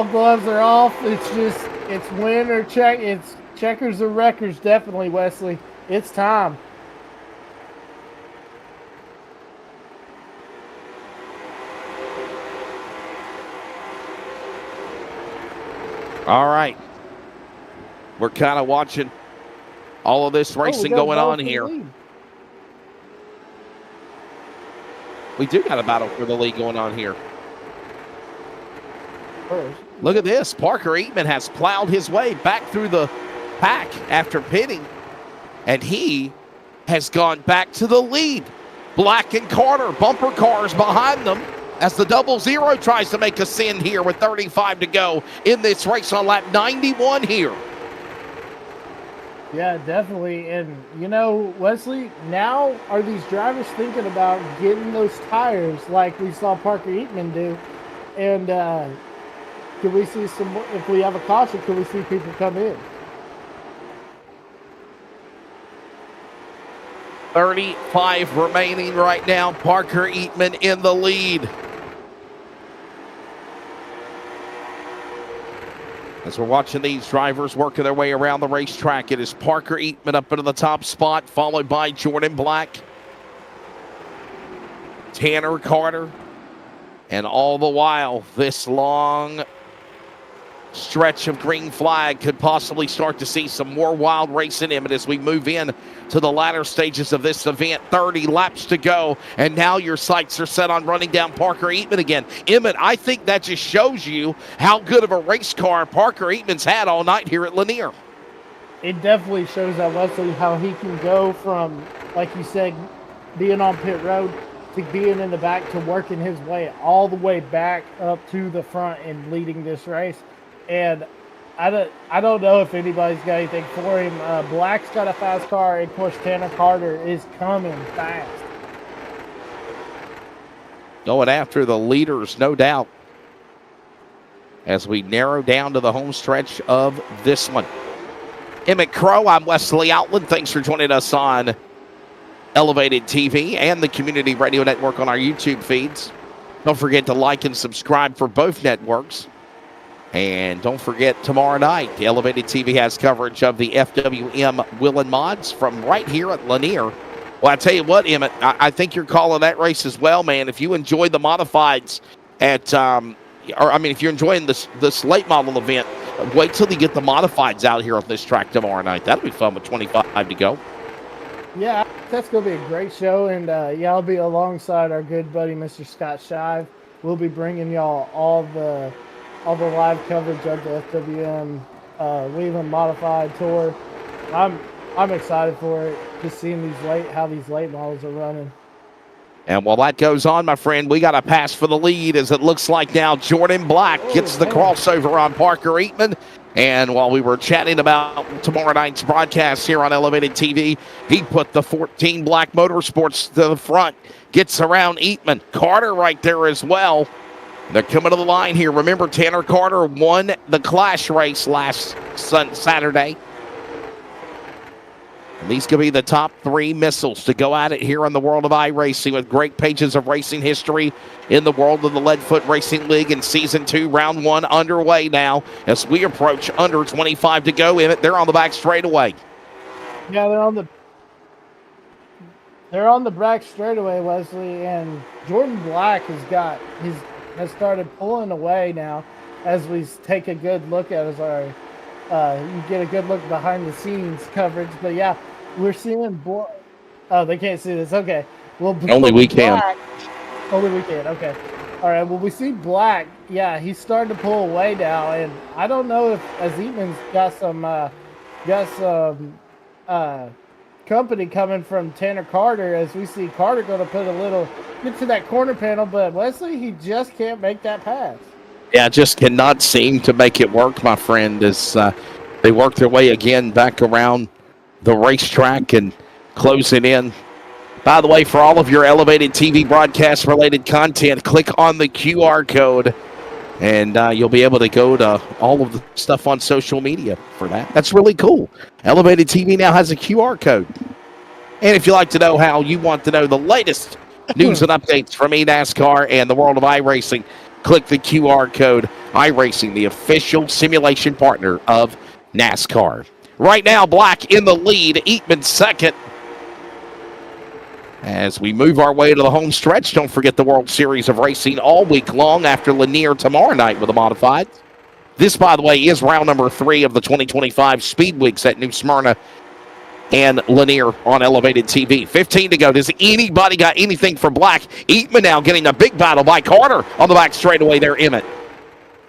gloves are off. It's win or check. It's checkers or wreckers, definitely, Wesley. It's time. All right. We're kind of watching all of this racing going on here. We do got a battle for the lead going on here. Look at this. Parker Eatman has plowed his way back through the pack after pitting, and he has gone back to the lead. Black and Carter, bumper cars behind them as the 00 tries to make a sin here with 35 to go in this race on lap 91 here. Yeah, definitely. And, you know, Wesley, now are these drivers thinking about getting those tires like we saw Parker Eatman do? And can we see some more? If we have a caution, can we see people come in? 35 remaining right now. Parker Eatman in the lead. As we're watching these drivers working their way around the racetrack, it is Parker Eatman up into the top spot, followed by Jordan Black, Tanner Carter, and all the while, this long stretch of green flag could possibly start to see some more wild racing in it as we move in to the latter stages of this event. 30 laps to go, and now your sights are set on running down Parker Eatman again. Emmett, I think that just shows you how good of a race car Parker Eatman's had all night here at Lanier. It definitely shows that, Wesley, how he can go from, like you said, being on pit road to being in the back to working his way all the way back up to the front and leading this race. And I don't know if anybody's got anything for him. Black's got a fast car, and of course Tanner Carter is coming fast. Going after the leaders, no doubt, as we narrow down to the home stretch of this one. Emmett Crow, I'm Wesley Outland. Thanks for joining us on Elevated TV and the Community Radio Network on our YouTube feeds. Don't forget to like and subscribe for both networks. And don't forget, tomorrow night, Elevated TV has coverage of the FWM Whelen Mods from right here at Lanier. Well, I tell you what, Emmett, I think you're calling that race as well, man. If you enjoy the modifieds if you're enjoying this late model event, wait till you get the modifieds out here on this track tomorrow night. That'll be fun with 25 to go. Yeah, that's going to be a great show. And, I'll be alongside our good buddy, Mr. Scott Shive. We'll be bringing y'all all the live coverage of the FWM Whelen Modified Tour. I'm excited for it, just seeing how these late models are running. And while that goes on, my friend, we got a pass for the lead, as it looks like now Jordan Black gets the crossover on Parker Eatman. And while we were chatting about tomorrow night's broadcast here on Elevated TV, he put the 14 Black Motorsports to the front, gets around Eatman. Carter right there as well. They're coming to the line here. Remember, Tanner Carter won the Clash race last Saturday. And these could be the top 3 missiles to go at it here in the world of iRacing, with great pages of racing history in the world of the Leadfoot Racing League. And Season 2, Round 1 underway now as we approach under 25 to go. They're on the back straightaway. Yeah, they're on the back straightaway, Wesley, and Jordan Black has started pulling away now as we take a good look at you get a good look behind the scenes coverage. But yeah, we're seeing they can't see this. Okay. Well, Only we can. Only we can. Okay. All right. Well, we see Black. Yeah, he's starting to pull away now, and I don't know if Azeetman's got some company coming from Tanner Carter. As we see Carter going to get to that corner panel, but Wesley, he just can't make that pass. Yeah, just cannot seem to make it work, my friend, as they work their way again back around the racetrack and closing in. By the way, for all of your elevated TV broadcast related content, click on the QR code and you'll be able to go to all of the stuff on social media for that. That's really cool. Elevated TV now has a QR code. And if you like to know how you want to know the latest news and updates from eNASCAR and the world of iRacing, click the QR code. iRacing, the official simulation partner of NASCAR. Right now, Black in the lead, Eatman second. As we move our way to the home stretch, don't forget the World Series of Racing all week long after Lanier tomorrow night with the modified. This, by the way, is round number 3 of the 2025 Speedweeks at New Smyrna and Lanier on elevated TV. 15 to go. Does anybody got anything for Black? Eatman now getting a big battle by Carter on the back straightaway there, Emmett.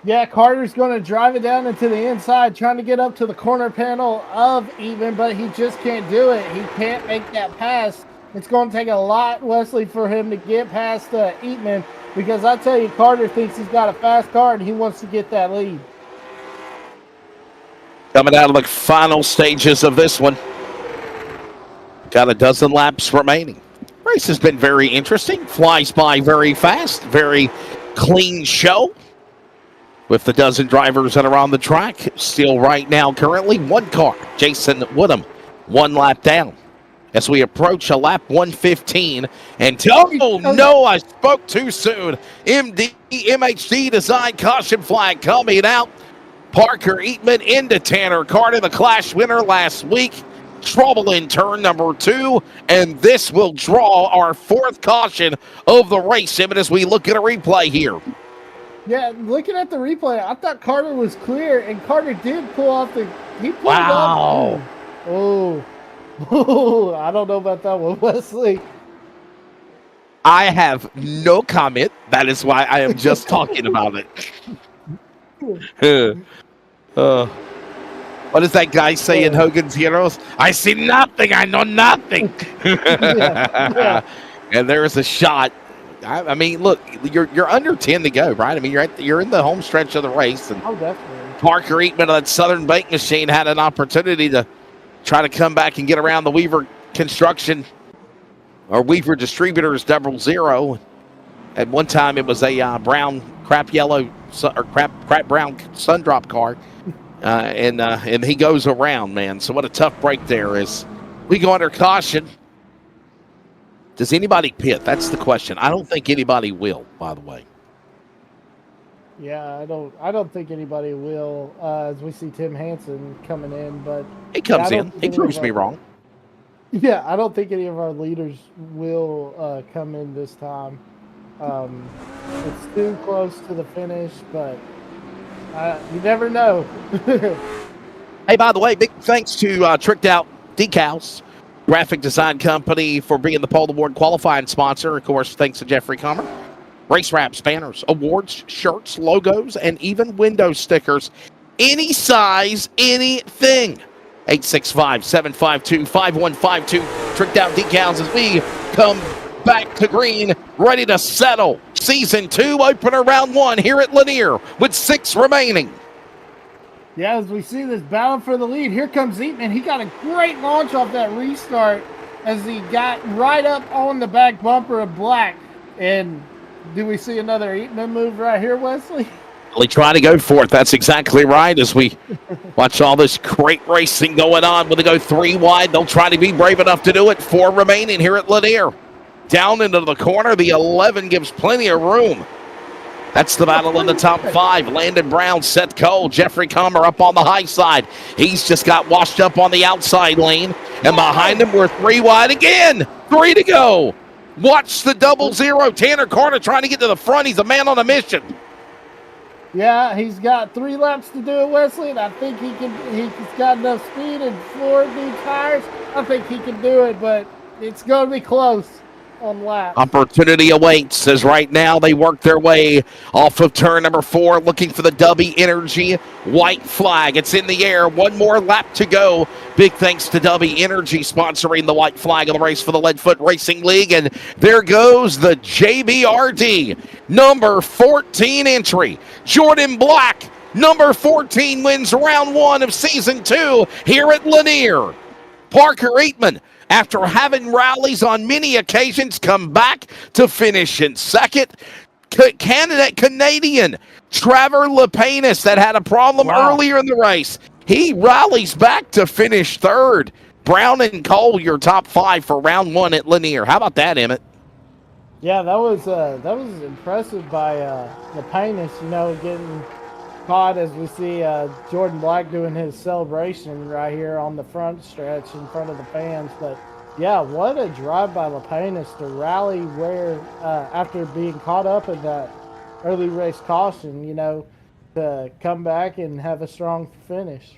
Yeah, Carter's going to drive it down into the inside, trying to get up to the corner panel of Eatman, but he just can't do it. He can't make that pass. It's going to take a lot, Wesley, for him to get past Eatman, because I tell you, Carter thinks he's got a fast car and he wants to get that lead. Coming out of the final stages of this one. Got a dozen laps remaining. Race has been very interesting. Flies by very fast. Very clean show. With the dozen drivers that are on the track. Still right now currently one car. Jason Woodham. 1 lap down. As we approach a lap 115. And oh no, I spoke too soon. MHD design caution flag coming out. Parker Eatman into Tanner Carter, the Clash winner last week. Trouble in turn number 2. And this will draw our 4th caution of the race. Emmett, as we look at a replay here. Yeah, looking at the replay, I thought Carter was clear, and Carter did pull off the. He pulled wow. Off. Oh, I don't know about that one, Wesley. I have no comment. That is why I am just talking about it. What does that guy say in Hogan's Heroes? I see nothing. I know nothing. Yeah. And there is a shot. I mean, look, you're under 10 to go, right? I mean, you're in the home stretch of the race. And definitely. Parker Eatman of that Southern Bank Machine had an opportunity to try to come back and get around the Weaver Construction or Weaver Distributors 00. At one time, it was a brown, crap yellow, or crap brown Sundrop car. And he goes around, man. So what a tough break there is. We go under caution. Does anybody pit? That's the question. I don't think anybody will, by the way. Yeah, I don't think anybody will, as we see Tim Hansen coming in, but he comes in. He proves me wrong. Yeah, I don't think any of our leaders will come in this time. It's too close to the finish, but you never know. Hey, by the way, big thanks to Tricked Out Decals, graphic design company, for being the Pole Award qualifying sponsor. Of course, thanks to Jeffrey Comer. Race wraps, banners, awards, shirts, logos, and even window stickers. Any size, anything. 865-752-5152. Tricked Out Decals as we come back to green, ready to settle. Season 2, opener round 1 here at Lanier with 6 remaining. Yeah, as we see this battle for the lead, here comes Eatman. He got a great launch off that restart as he got right up on the back bumper of Black. And do we see another Eatman move right here, Wesley? Really try to go for it. That's exactly right. As we watch all this great racing going on, when they go 3 wide, they'll try to be brave enough to do it. 4 remaining here at Lanier. Down into the corner, the 11 gives plenty of room. That's the battle in the top 5. Landon Brown, Seth Cole, Jeffrey Comer up on the high side. He's just got washed up on the outside lane. And behind him, we're 3 wide again. 3 to go. Watch the 00. Tanner Carter trying to get to the front. He's a man on a mission. Yeah, he's got 3 laps to do it, Wesley, and I think he's got enough speed and 4 new tires. I think he can do it, but it's going to be close. on lap. Opportunity awaits as right now they work their way off of turn number 4, looking for the W Energy white flag. It's in the air. One more lap to go. Big thanks to W Energy sponsoring the white flag of the race for the Leadfoot Racing League. And there goes the JBRD number 14 entry. Jordan Black, number 14, wins round 1 of season 2 here at Lanier. Parker Eatman, after having rallies on many occasions, come back to finish in second. Canadian Trevor Lepanis that had a problem earlier in the race. He rallies back to finish third. Brown and Cole, your top 5 for round 1 at Lanier. How about that, Emmett? Yeah, that was impressive by Lepanis, getting caught as we see Jordan Black doing his celebration right here on the front stretch in front of the fans. But yeah, what a drive by Lepanis to rally where after being caught up in that early race caution, to come back and have a strong finish.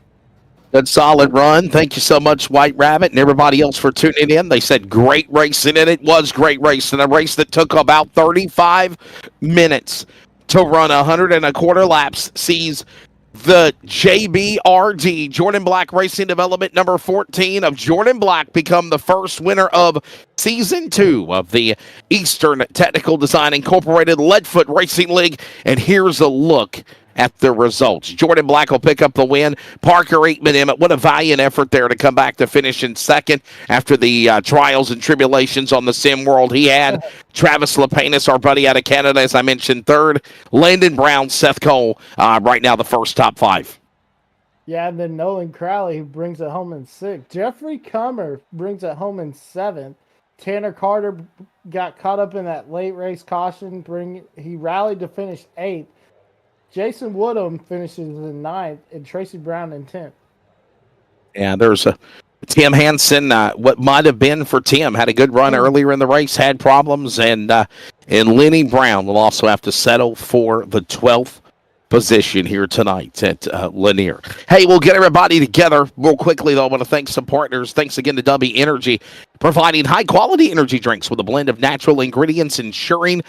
Good solid run. Thank you so much, White Rabbit, and everybody else for tuning in. They said great racing, and it was great racing. A race that took about 35 minutes to run 125 laps, sees the JBRD, Jordan Black Racing Development number 14 of Jordan Black, become the first winner of season 2 of the Eastern Technical Design Incorporated Leadfoot Racing League. And here's a look at the results. Jordan Black will pick up the win. Parker Eatman, Emmett, what a valiant effort there to come back to finish in second after the trials and tribulations on the sim world he had. Travis Lepanis, our buddy out of Canada, as I mentioned, third. Landon Brown, Seth Cole, right now the first top 5. Yeah, and then Nolan Crowley, who brings it home in 6th. Jeffrey Comer brings it home in 7th. Tanner Carter got caught up in that late race caution. He rallied to finish 8th. Jason Woodham finishes in 9th, and Tracy Brown in 10th. Yeah, there's a Tim Hansen. What might have been for Tim had a good run earlier in the race, had problems, and Lenny Brown will also have to settle for the 12th position here tonight at Lanier. Hey, we'll get everybody together real quickly, though. I want to thank some partners. Thanks again to W Energy, providing high-quality energy drinks with a blend of natural ingredients, ensuring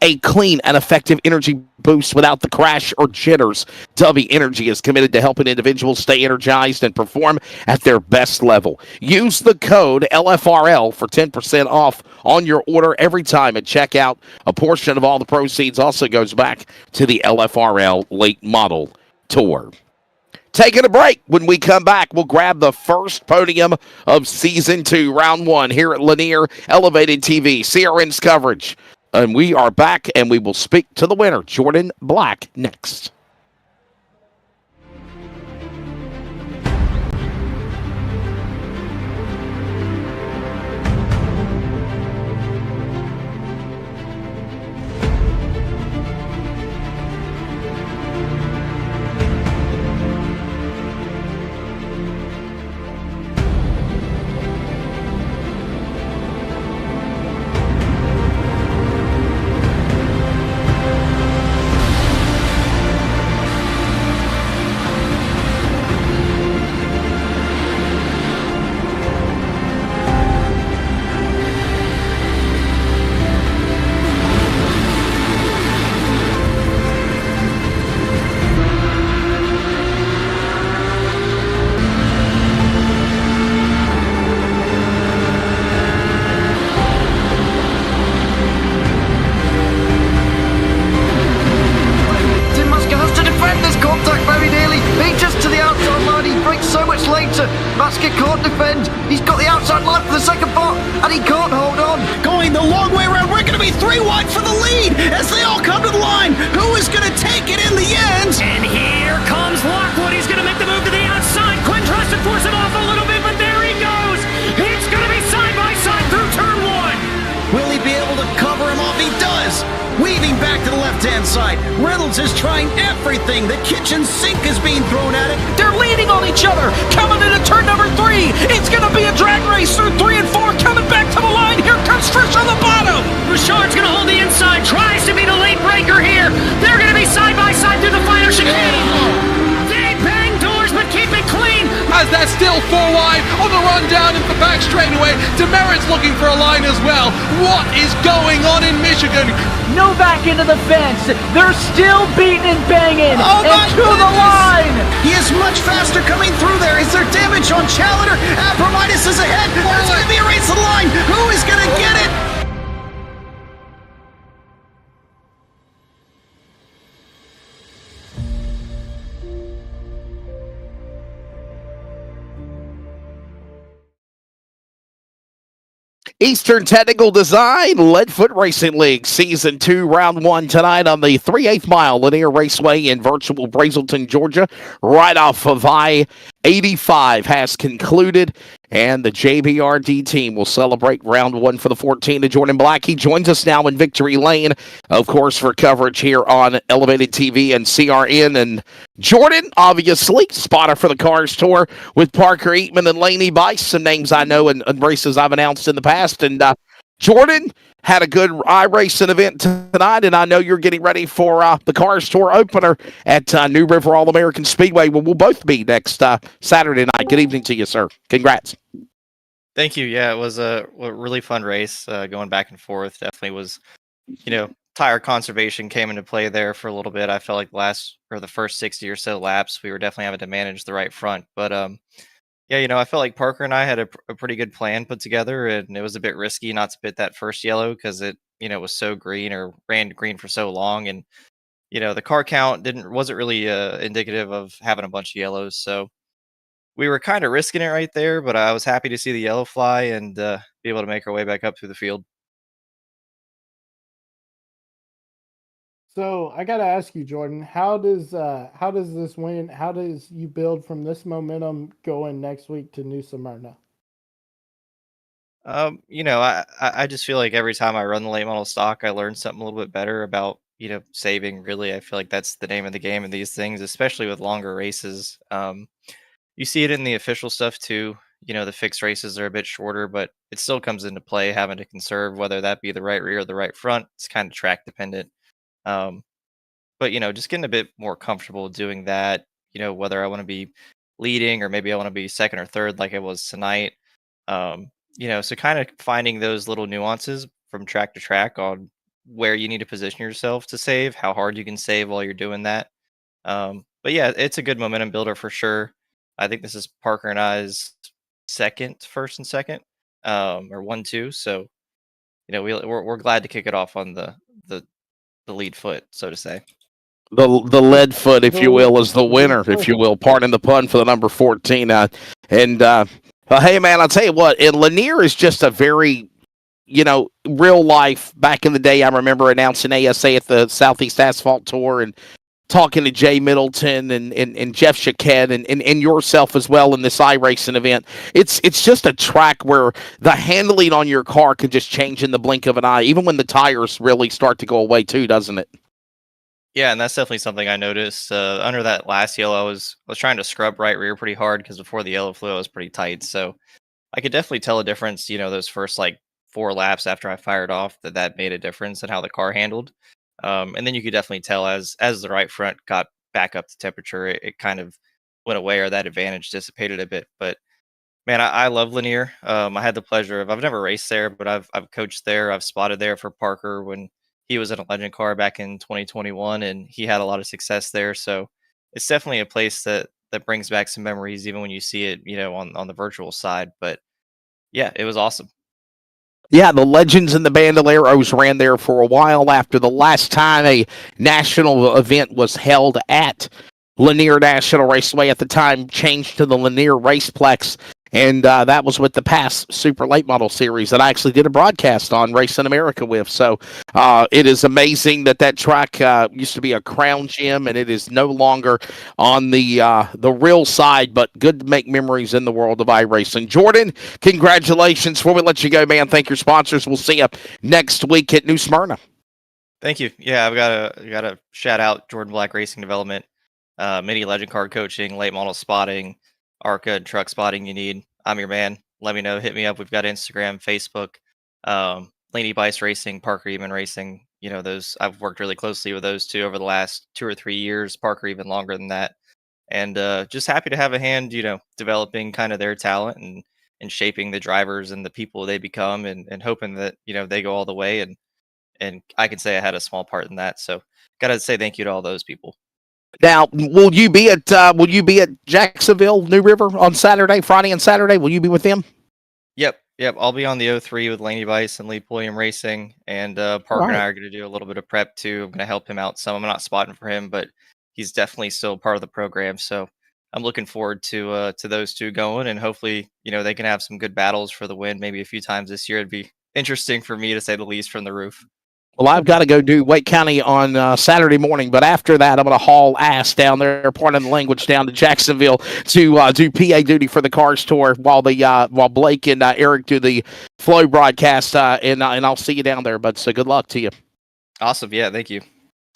a clean and effective energy boost without the crash or jitters. W Energy is committed to helping individuals stay energized and perform at their best level. Use the code LFRL for 10% off on your order every time at checkout. A portion of all the proceeds also goes back to the LFRL Late Model Tour. Taking a break. When we come back, we'll grab the first podium of Season 2, Round 1 here at Lanier Elevated TV, CRN's coverage. And we are back, and we will speak to the winner, Jordan Black, next. They're still 4 wide on the run down into the back straightaway. Demerit's looking for a line as well. What is going on in Michigan? No back into the fence. They're still beating and banging. Oh and to the line. He is much faster coming through there. Is there damage on Challenger? Aphrodite is ahead. There's going to be a race to the line. Who is going to get it? Eastern Technical Design Leadfoot Racing League Season 2 Round 1 tonight on the 3/8 mile Lanier Raceway in virtual Brazelton, Georgia, right off of I-85 has concluded, and the JBRD team will celebrate Round 1 for the 14 to Jordan Black. He joins us now in Victory Lane, of course, for coverage here on Elevated TV and CRN. And Jordan, obviously, spotter for the Cars Tour with Parker Eatman and Laney Bice, some names I know and races I've announced in the past. And Jordan had a good iRacing event tonight, and I know you're getting ready for the Cars Tour opener at New River All-American Speedway, where we'll both be next Saturday night. Good evening to you, sir. Congrats. Thank you. Yeah, it was a really fun race, going back and forth. Definitely was, tire conservation came into play there for a little bit. I felt like the first 60 or so laps, we were definitely having to manage the right front. But yeah, I felt like Parker and I had a pretty good plan put together, and it was a bit risky not to pit that first yellow because it, was so green or ran green for so long, and the car count wasn't really indicative of having a bunch of yellows, so we were kind of risking it right there. But I was happy to see the yellow fly and be able to make our way back up through the field. So I got to ask you, Jordan, how does this win? How does you build from this momentum going next week to New Smyrna? I just feel like every time I run the late model stock, I learn something a little bit better about saving. Really, I feel like that's the name of the game in these things, especially with longer races. You see it in the official stuff too. The fixed races are a bit shorter, but it still comes into play having to conserve, whether that be the right rear or the right front. It's kind of track dependent. But just getting a bit more comfortable doing that, whether I want to be leading or maybe I want to be second or third like I was tonight. So kind of finding those little nuances from track to track on where you need to position yourself to save, how hard you can save while you're doing that. But yeah, it's a good momentum builder for sure. I think this is Parker and I's first and second, or 1-2. So, we're glad to kick it off on the lead foot, so to say. The lead foot, if you will, is the winner, if you will. Pardon the pun for the number 14. Hey, man, I'll tell you what, and Lanier is just a very, real life. Back in the day, I remember announcing ASA at the Southeast Asphalt Tour and talking to Jay Middleton and Jeff Shaquette and yourself as well in this iRacing event. It's just a track where the handling on your car can just change in the blink of an eye, even when the tires really start to go away too, doesn't it? Yeah, and that's definitely something I noticed. Under that last yellow, I was trying to scrub right rear pretty hard because before the yellow flew, I was pretty tight. So I could definitely tell a difference, those first 4 laps after I fired off, that made a difference in how the car handled. And then you could definitely tell as the right front got back up to temperature, it kind of went away, or that advantage dissipated a bit. But man, I love Lanier. I had the pleasure of, I've never raced there, but I've coached there. I've spotted there for Parker when he was in a legend car back in 2021, and he had a lot of success there. So it's definitely a place that brings back some memories, even when you see it, on the virtual side. But yeah, it was awesome. Yeah, the Legends and the Bandoleros ran there for a while after the last time a national event was held at Lanier National Raceway. At the time, changed to the Lanier Raceplex, and that was with the past Super Late Model Series that I actually did a broadcast on Racing America with. So it is amazing that track used to be a crown gem, and it is no longer on the real side, but good to make memories in the world of iRacing. Jordan, congratulations. Before we let you go, man, thank your sponsors. We'll see you next week at New Smyrna. Thank you. Yeah, I've got to shout out Jordan Black Racing Development, mini legend card coaching, late model spotting, ARCA and truck spotting you need. I'm your man. Let me know. Hit me up. We've got Instagram, Facebook, Laney Bice Racing, Parker Eatman Racing. Those I've worked really closely with those two over the last 2 or 3 years. Parker even longer than that. and just happy to have a hand, developing kind of their talent and shaping the drivers and the people they become, and hoping that they go all the way, and I can say I had a small part in that. So gotta say thank you to all those people. Now, will you be at Jacksonville, New River on Saturday, Friday and Saturday? Will you be with them? Yep. I'll be on the O3 with Laney Weiss and Lee Pulliam Racing, and Parker and I are going to do a little bit of prep too. I'm going to help him out some. I'm not spotting for him, but he's definitely still part of the program. So I'm looking forward to those two going, and hopefully they can have some good battles for the win. Maybe a few times this year. It'd be interesting for me to say the least from the roof. Well, I've got to go do Wake County on Saturday morning, but after that, I'm going to haul ass down there, pardon the language, down to Jacksonville to do PA duty for the Cars Tour while Blake and Eric do the Flow broadcast, and I'll see you down there. But so good luck to you. Awesome, yeah, thank you.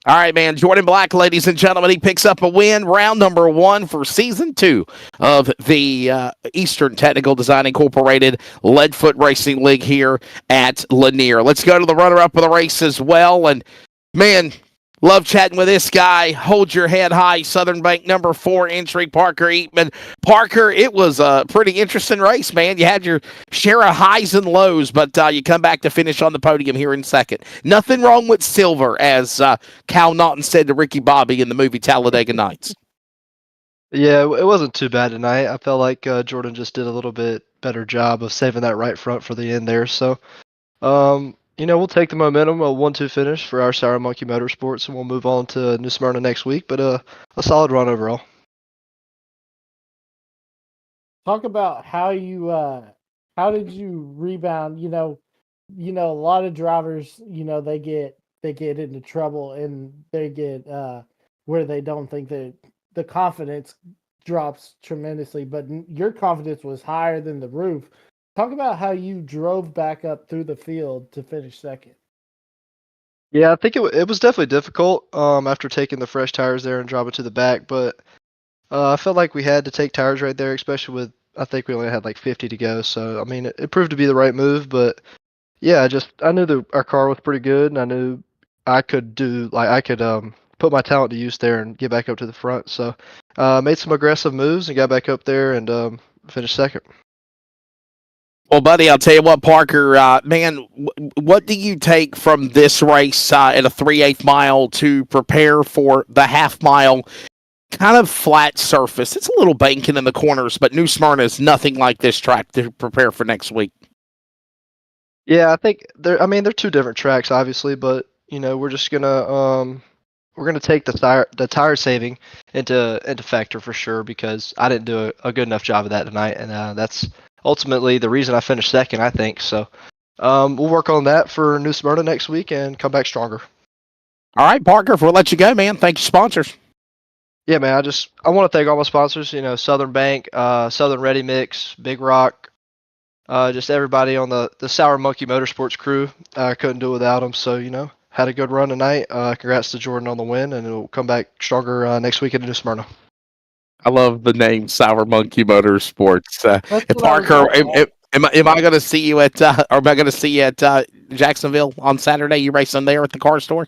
All right, man. Jordan Black, ladies and gentlemen, he picks up a win, round number 1 for season 2 of the Eastern Technical Design Incorporated Leadfoot Racing League here at Lanier. Let's go to the runner-up of the race as well. And, man, love chatting with this guy. Hold your head high. Southern Bank number 4 entry, Parker Eatman. Parker, it was a pretty interesting race, man. You had your share of highs and lows, but you come back to finish on the podium here in second. Nothing wrong with silver, as Cal Naughton said to Ricky Bobby in the movie Talladega Nights. Yeah, it wasn't too bad tonight. I felt like Jordan just did a little bit better job of saving that right front for the end there. So, we'll take the momentum, a 1-2 finish for our Sour Monkey Motorsports, and we'll move on to New Smyrna next week. But a solid run overall. Talk about how did you rebound? A lot of drivers, they get into trouble and they get where they don't think that the confidence drops tremendously, but your confidence was higher than the roof. Talk about how you drove back up through the field to finish second. Yeah, I think it was definitely difficult after taking the fresh tires there and dropping to the back, but I felt like we had to take tires right there, especially with, I think we only had like 50 to go. So, I mean, it proved to be the right move, but yeah, I knew our car was pretty good, and I knew I could put my talent to use there and get back up to the front. So, made some aggressive moves and got back up there and finished second. Well, buddy, I'll tell you what, Parker, man, what do you take from this race at a 3/8 mile to prepare for the half mile? Kind of flat surface. It's a little banking in the corners, but New Smyrna is nothing like this track to prepare for next week. Yeah, I think they're two different tracks, obviously, but we're just gonna take the tire saving into factor for sure, because I didn't do a good enough job of that tonight, and that's ultimately the reason I finished second, I think. So we'll work on that for New Smyrna next week and come back stronger. All right, Parker, before we let you go, man, thank you, sponsors. Yeah, man, I want to thank all my sponsors, Southern Bank, Southern Ready Mix, Big Rock, just everybody on the Sour Monkey Motorsports crew. I couldn't do it without them. So, had a good run tonight. Congrats to Jordan on the win, and we'll come back stronger next week in New Smyrna. I love the name Sour Monkey Motorsports. Parker, am I going to see you at, or am I going to see you at Jacksonville on Saturday? You racing there at the car store?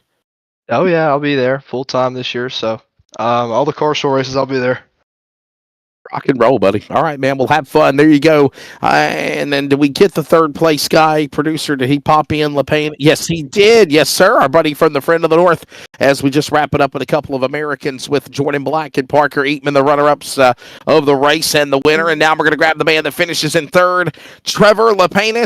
Oh yeah, I'll be there full time this year. So all the car store races, I'll be there. Rock and roll, buddy. All right, man. We'll have fun. There you go. And then did we get the third place guy, producer? Did he pop in, LePayne? Yes, he did. Yes, sir. Our buddy from the Friend of the North. As we just wrap it up with a couple of Americans with Jordan Black and Parker Eatman, the runner-ups of the race and the winner. And now we're going to grab the man that finishes in third, Trevor LePayne.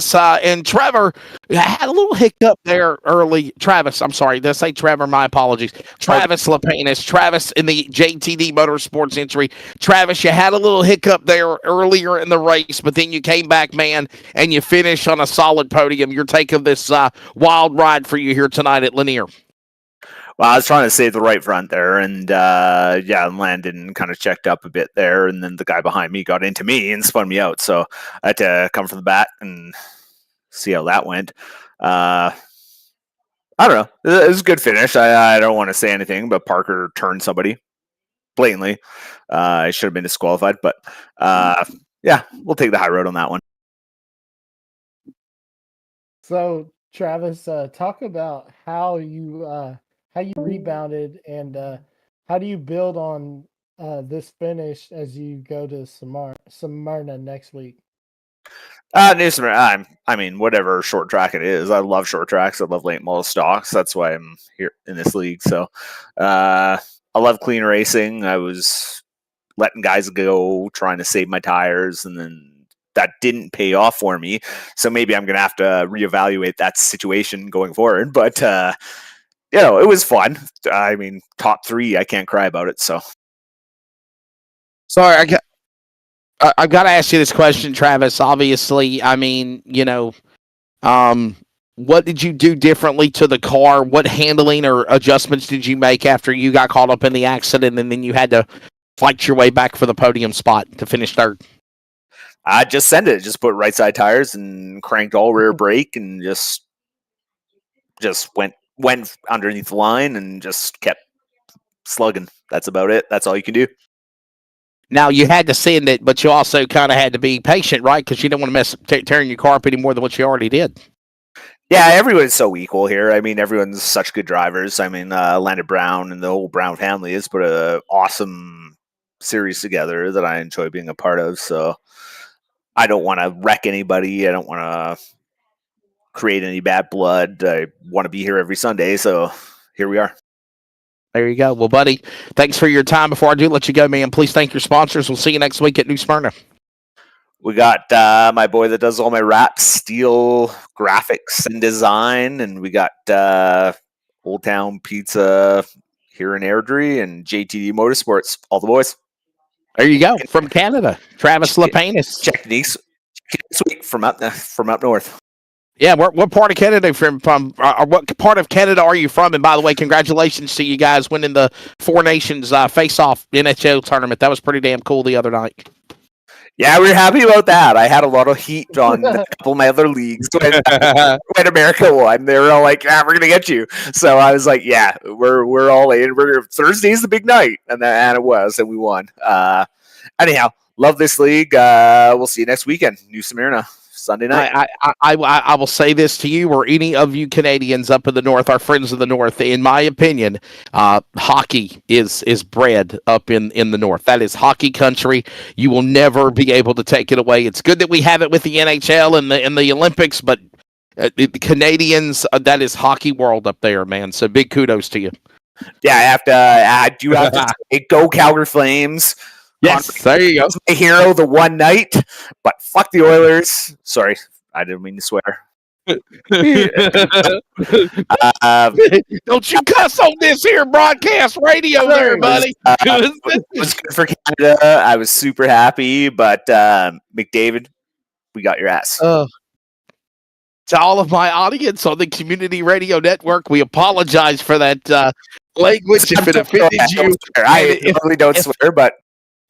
And Trevor had a little hiccup there early. Travis, I'm sorry. Did I say Trevor? My apologies. Travis LePayne. Travis in the JTD Motorsports entry. Travis, you had a little hiccup there earlier in the race, but then you came back, man, and you finished on a solid podium. Your take of this wild ride for you here tonight at Lanier. Well, I was trying to save the right front there, and Landon kind of checked up a bit there, and then the guy behind me got into me and spun me out. So I had to come from the back and see how that went. I don't know. It was a good finish. I don't want to say anything, but Parker turned somebody blatantly. I should have been disqualified, but yeah, we'll take the high road on that one. So, Travis, talk about how you rebounded and how do you build on this finish as you go to Smyrna next week? New Smyrna, I mean, whatever short track it is. I love short tracks. I love late model stocks. That's why I'm here in this league. So I love clean racing. I was letting guys go, trying to save my tires, and then that didn't pay off for me. So maybe I'm going to have to reevaluate that situation going forward. But, it was fun. I mean, top 3, I can't cry about it. So. Sorry, I've got to ask you this question, Travis. Obviously, I mean, what did you do differently to the car? What handling or adjustments did you make after you got caught up in the accident and then you had to fight your way back for the podium spot to finish third? I just sent it. Just put right side tires and cranked all rear brake and just went underneath the line and just kept slugging. That's about it. That's all you can do. Now, you had to send it, but you also kind of had to be patient, right? Because you don't want to mess tearing your car up any more than what you already did. Yeah, everyone's so equal here. I mean, everyone's such good drivers. I mean, Lanier Brown and the whole Brown family has put an awesome series together that I enjoy being a part of. So I don't want to wreck anybody. I don't want to create any bad blood. I want to be here every Sunday. So here we are. There you go. Well, buddy, thanks for your time. Before I do let you go, man, please thank your sponsors. We'll see you next week at New Smyrna. We got my boy that does all my wraps, Steel Graphics and Design, and we got Old Town Pizza here in Airdrie and JTD Motorsports. All the boys. There you go. From Canada, Travis Lapanis. Check next week from up north. Yeah, what part of Canada what part of Canada are you from? And by the way, congratulations to you guys winning the Four Nations Face-Off NHL tournament. That was pretty damn cool the other night. Yeah, we were happy about that. I had a lot of heat on a couple of my other leagues when America won. They were all like, "Yeah, we're gonna get you." So I was like, "Yeah, we're all in. Thursday's the big night," and it was, and we won. Anyhow, love this league. We'll see you next weekend, New Smyrna. Sunday night. I will say this to you or any of you Canadians up in the north, our friends of the north. In my opinion, hockey is bred up in the north. That is hockey country. You will never be able to take it away. It's good that we have it with the NHL and the Olympics, but the Canadians, that is hockey world up there, man. So big kudos to you. Yeah, I do have to say, go Calgary Flames. Yes, there you go. My hero the one night, but fuck the Oilers. Sorry, I didn't mean to swear. Don't you cuss on this here broadcast radio there, buddy. It was good for Canada. I was super happy, but McDavid, we got your ass. To all of my audience on the Community Radio Network, we apologize for that language if it offended you. I really don't swear, but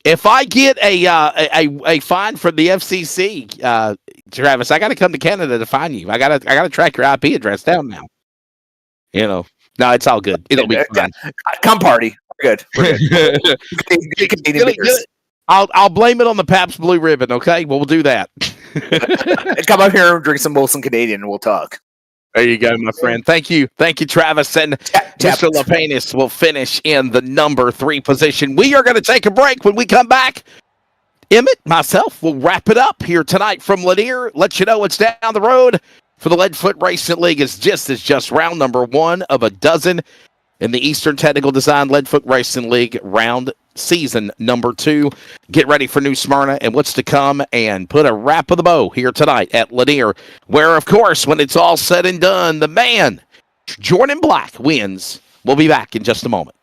if I get a fine from the FCC, Travis, I got to come to Canada to find you. I got to track your IP address down now. No, it's all good. It'll be fine. Come party. We're good. Good. I'll blame it on the Pabst Blue Ribbon. Okay, we'll do that. Come up here and drink some Molson Canadian, and we'll talk. There you go, my friend. Thank you, Travis. And Mr. Lapanis will finish in the number 3 position. We are going to take a break. When we come back, Emmett, myself, will wrap it up here tonight from Lanier. Let you know what's down the road for the Leadfoot Racing League. It's just round number 1 of a dozen in the Eastern Technical Design Leadfoot Racing League round season number 2. Get ready for New Smyrna and what's to come, and put a wrap of the bow here tonight at Lanier, where, of course, when it's all said and done, the man, Jordan Black, wins. We'll be back in just a moment.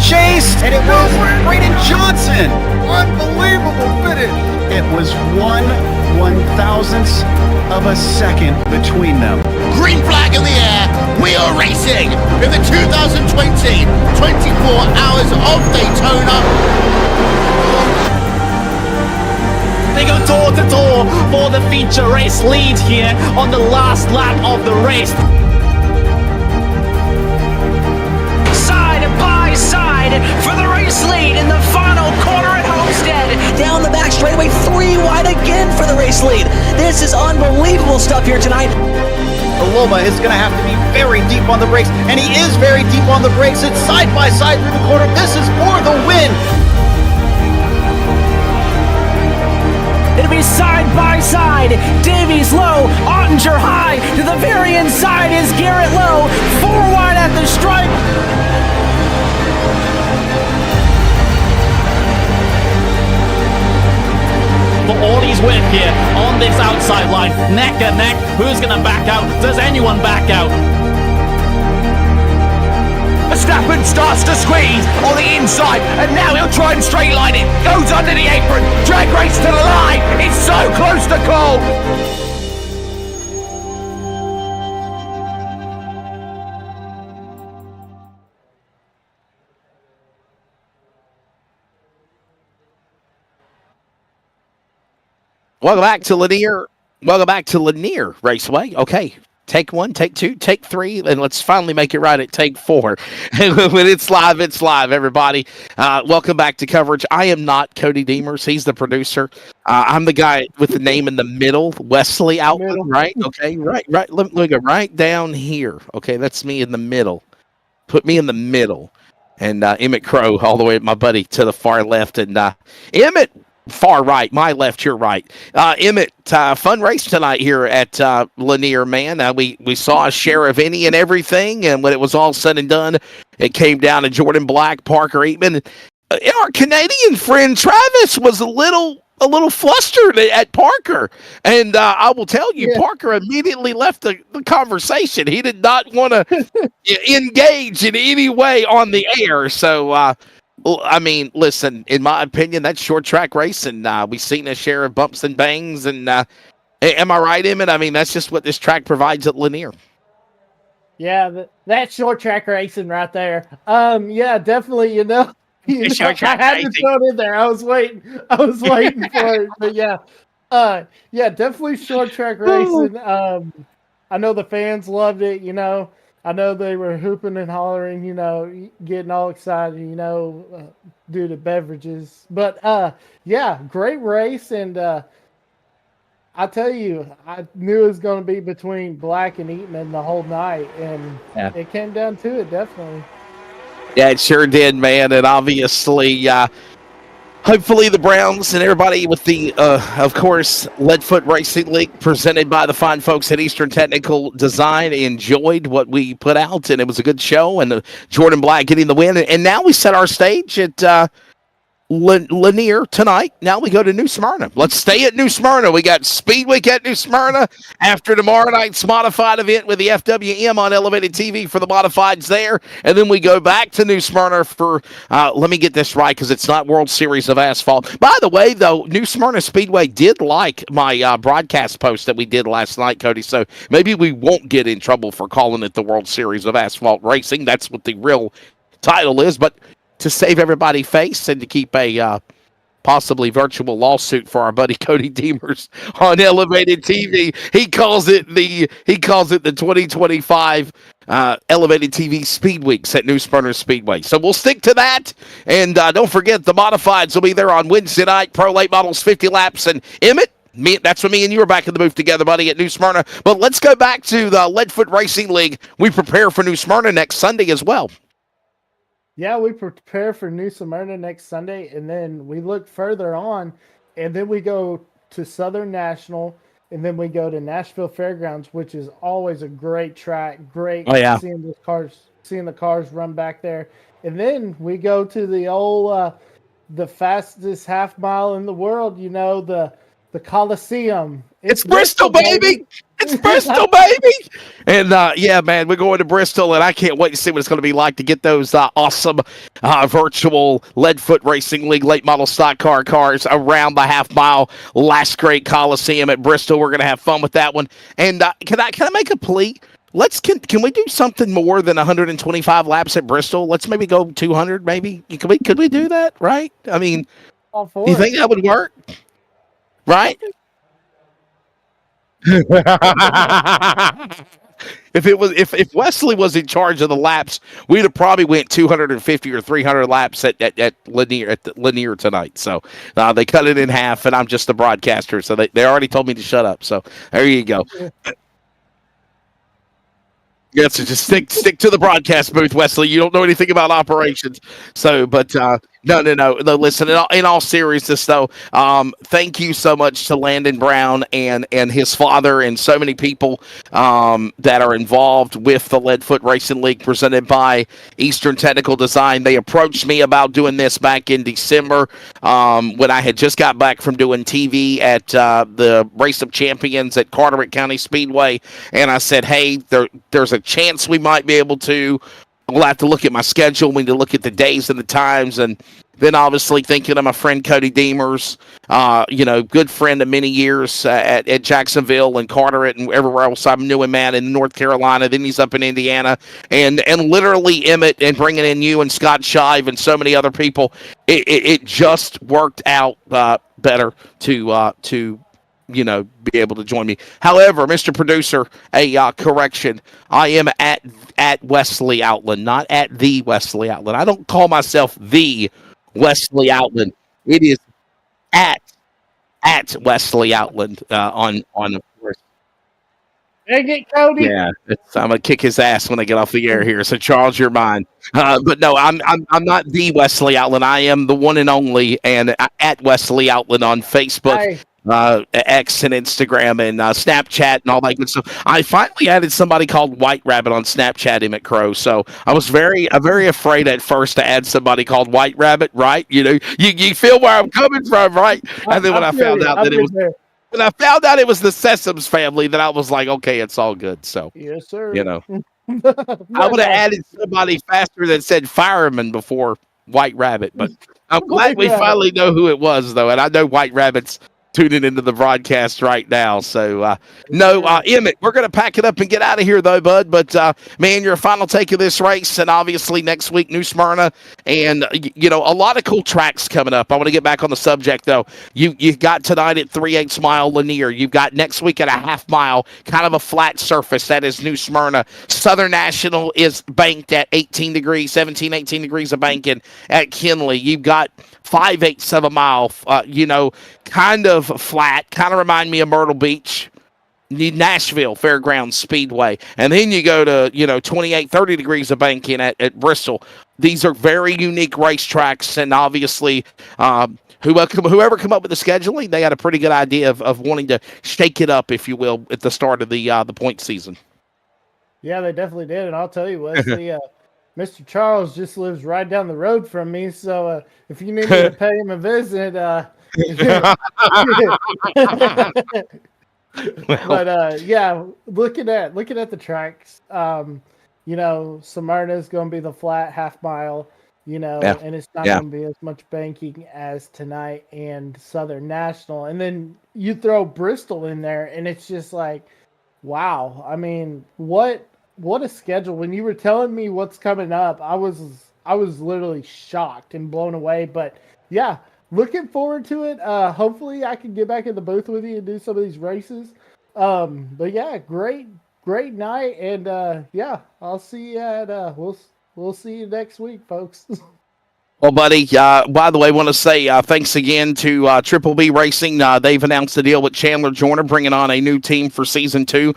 chase, and it was Braden Johnson. Unbelievable finish. It was 1/1000th of a second between them. Green flag in the air. We are racing in the 2020 24 Hours of Daytona. They go toe to toe for the feature race lead here on the last lap of the race. Side by side for the race lead in the final corner at Homestead. Down the back straightaway, 3 wide again for the race lead. This is unbelievable stuff here tonight. Loma is going to have to be very deep on the brakes, and he is very deep on the brakes. It's side by side through the corner. This is for the win. It'll be side by side. Davies low, Ottinger high. To the very inside is Garrett Low. 4 wide at the stripe. For all he's with here on this outside line, neck and neck. Who's gonna back out? Does anyone back out? Verstappen starts to squeeze on the inside, and now he'll try and straight line it. Goes under the apron, drag race to the line. It's so close to call. Welcome back to Lanier. Welcome back to Lanier Raceway. Okay. Take 1, take 2, take 3, and let's finally make it right at take 4. When it's live, everybody. Welcome back to coverage. I am not Cody Demers. He's the producer. I'm the guy with the name in the middle, Wesley Outwood, right? Okay, right. Let me go right down here. Okay, that's me in the middle. Put me in the middle. And Emmett Crow, all the way, my buddy, to the far left. And Emmett, far right, my left, your right. Emmett, fun race tonight here at Lanier, man. We saw a share of any and everything, and when it was all said and done, it came down to Jordan Black, Parker Eatman. Our Canadian friend Travis was a little flustered at Parker, and I will tell you, Parker immediately left the conversation. He did not want to engage in any way on the air, so I mean, listen, in my opinion, that's short track racing. We've seen a share of bumps and bangs, and am I right, Emmett? I mean, that's just what this track provides at Lanier. Yeah, that's short track racing right there. Yeah, definitely. I had to throw it in there. I was waiting for it. But yeah, definitely short track racing. I know the fans loved it. I know they were hooping and hollering, getting all excited, due to beverages. But, great race. And I tell you, I knew it was going to be between Black and Eatman the whole night. And it came down to it, definitely. Yeah, it sure did, man. And obviously, hopefully the Browns and everybody with the, of course, Leadfoot Racing League presented by the fine folks at Eastern Technical Design enjoyed what we put out, and it was a good show, and Jordan Black getting the win. And now we set our stage at Lanier tonight. Now we go to New Smyrna. Let's stay at New Smyrna. We got Speedway at New Smyrna after tomorrow night's modified event with the FWM on Elevated TV for the modifieds there. And then we go back to New Smyrna for, let me get this right because it's not World Series of Asphalt. By the way, though, New Smyrna Speedway did like my broadcast post that we did last night, Cody. So maybe we won't get in trouble for calling it the World Series of Asphalt Racing. That's what the real title is. But to save everybody face and to keep a possibly virtual lawsuit for our buddy Cody Demers on Elevated TV, he calls it the 2025 Elevated TV Speed Weeks at New Smyrna Speedway. So we'll stick to that, and don't forget the modifieds will be there on Wednesday night. Pro Late Models 50 laps, and Emmett. That's when me and you are back in the booth together, buddy, at New Smyrna. But let's go back to the Leadfoot Racing League. We prepare for New Smyrna next Sunday as well. Yeah, we prepare for New Smyrna next Sunday, and then we look further on, and then we go to Southern National, and then we go to Nashville Fairgrounds, which is always a great track. Great seeing the cars run back there. And then we go to the old, the fastest half mile in the world, the Coliseum. It's Bristol, baby! It's Bristol, baby. And yeah, man, we're going to Bristol, and I can't wait to see what it's going to be like to get those awesome virtual Leadfoot Racing League late model stock car cars around the half mile last great Coliseum at Bristol. We're going to have fun with that one. And can I make a plea? Can we do something more than 125 laps at Bristol? Let's maybe go 200. Maybe could we do that? Right? I mean, do you think that would work? Right? if Wesley was in charge of the laps, we'd have probably went 250 or 300 laps at Lanier tonight. So they cut it in half, and I'm just the broadcaster. So they already told me to shut up. So there you go. Yeah, so just stick to the broadcast booth, Wesley. You don't know anything about operations. So, but no. Listen, in all seriousness, though, thank you so much to Landon Brown and his father and so many people that are involved with the Leadfoot Racing League presented by Eastern Technical Design. They approached me about doing this back in December when I had just got back from doing TV at the Race of Champions at Carteret County Speedway, and I said, hey, there's a chance we might be able to. We'll have to look at my schedule. We need to look at the days and the times. And then obviously thinking of my friend Cody Deemers, good friend of many years at Jacksonville and Carteret and everywhere else I knew him at in North Carolina. Then he's up in Indiana. And literally Emmett and bringing in you and Scott Shive and so many other people, it just worked out better to be able to join me. However, Mr. Producer, a correction. I am at Wesley Outland, not at the Wesley Outland. I don't call myself the Wesley Outland. It is at Wesley Outland on of course. Dang it, Cody. Yeah, I'm gonna kick his ass when I get off the air here. So Charles, your mind. But no, I'm not the Wesley Outland. I am the one and only, and at Wesley Outland on Facebook. Hi. X and Instagram and Snapchat and all that good stuff. I finally added somebody called White Rabbit on Snapchat, Emmett Crow. So I was very afraid at first to add somebody called White Rabbit, right? You feel where I'm coming from, right? And then when I found out that it was the Sesams family, then I was like, okay, it's all good. So yes, sir. I would have added somebody faster that said fireman before White Rabbit, but I'm glad we finally know who it was, though, and I know White Rabbit's tuning into the broadcast right now. So, Emmett, we're going to pack it up and get out of here, though, bud. But, man, your final take of this race, and obviously next week, New Smyrna, and, a lot of cool tracks coming up. I want to get back on the subject, though. You got tonight at 3/8 mile Lanier. You've got next week at a half mile, kind of a flat surface. That is New Smyrna. Southern National is banked at 18 degrees of banking at Kinley. You've got 5/8 of a mile, kind of flat, kind of remind me of Myrtle Beach, Nashville Fairgrounds Speedway. And then you go to, 28, 30 degrees of banking at Bristol. These are very unique racetracks, and obviously whoever come up with the scheduling, they had a pretty good idea of wanting to shake it up, if you will, at the start of the point season. Yeah, they definitely did. And I'll tell you, Wesley, Mr. Charles just lives right down the road from me, so if you need me to pay him a visit, but yeah, looking at the tracks, Smyrna is going to be the flat half mile, and it's not going to be as much banking as tonight and Southern National, and then you throw Bristol in there, and it's just like, wow. I mean, what a schedule. When you were telling me what's coming up, I was literally shocked and blown away. But yeah, looking forward to it. Hopefully I can get back in the booth with you and do some of these races. But yeah, great night. And I'll see you at we'll see you next week, folks. Well, buddy, by the way, I want to say thanks again to Triple B Racing. They've announced a deal with Chandler Joyner, bringing on a new team for Season 2.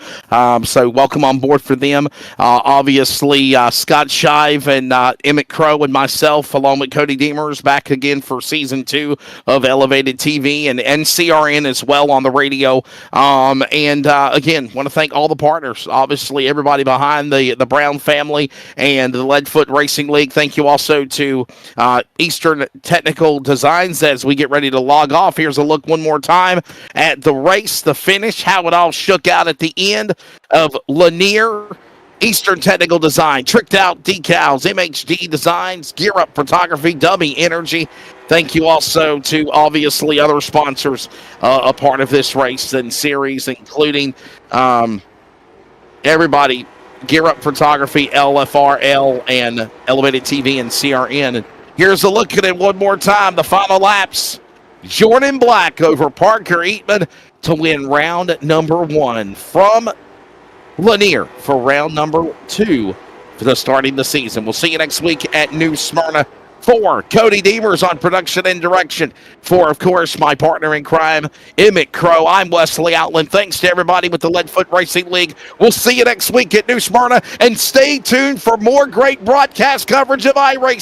So welcome on board for them. Obviously, Scott Shive and Emmett Crow and myself, along with Cody Deemers, back again for Season 2 of Elevated TV and CRN as well on the radio. Again, want to thank all the partners, obviously everybody behind the Brown family and the Leadfoot Racing League. Thank you also to Eastern Technical Designs as we get ready to log off. Here's a look one more time at the race, the finish, how it all shook out at the end of Lanier. Eastern Technical Design, Tricked Out Decals, MHD Designs, Gear Up Photography, Dummy Energy. Thank you also to obviously other sponsors a part of this race and series, including everybody, Gear Up Photography, LFRL, and Elevated TV and CRN. And here's a look at it one more time. The final laps. Jordan Black over Parker Eatman to win round number 1 from Lanier for round number 2 for the starting the season. We'll see you next week at New Smyrna. For Cody Deemers on production and direction. For, of course, my partner in crime, Emmett Crow. I'm Wesley Outland. Thanks to everybody with the Leadfoot Racing League. We'll see you next week at New Smyrna. And stay tuned for more great broadcast coverage of iRacing.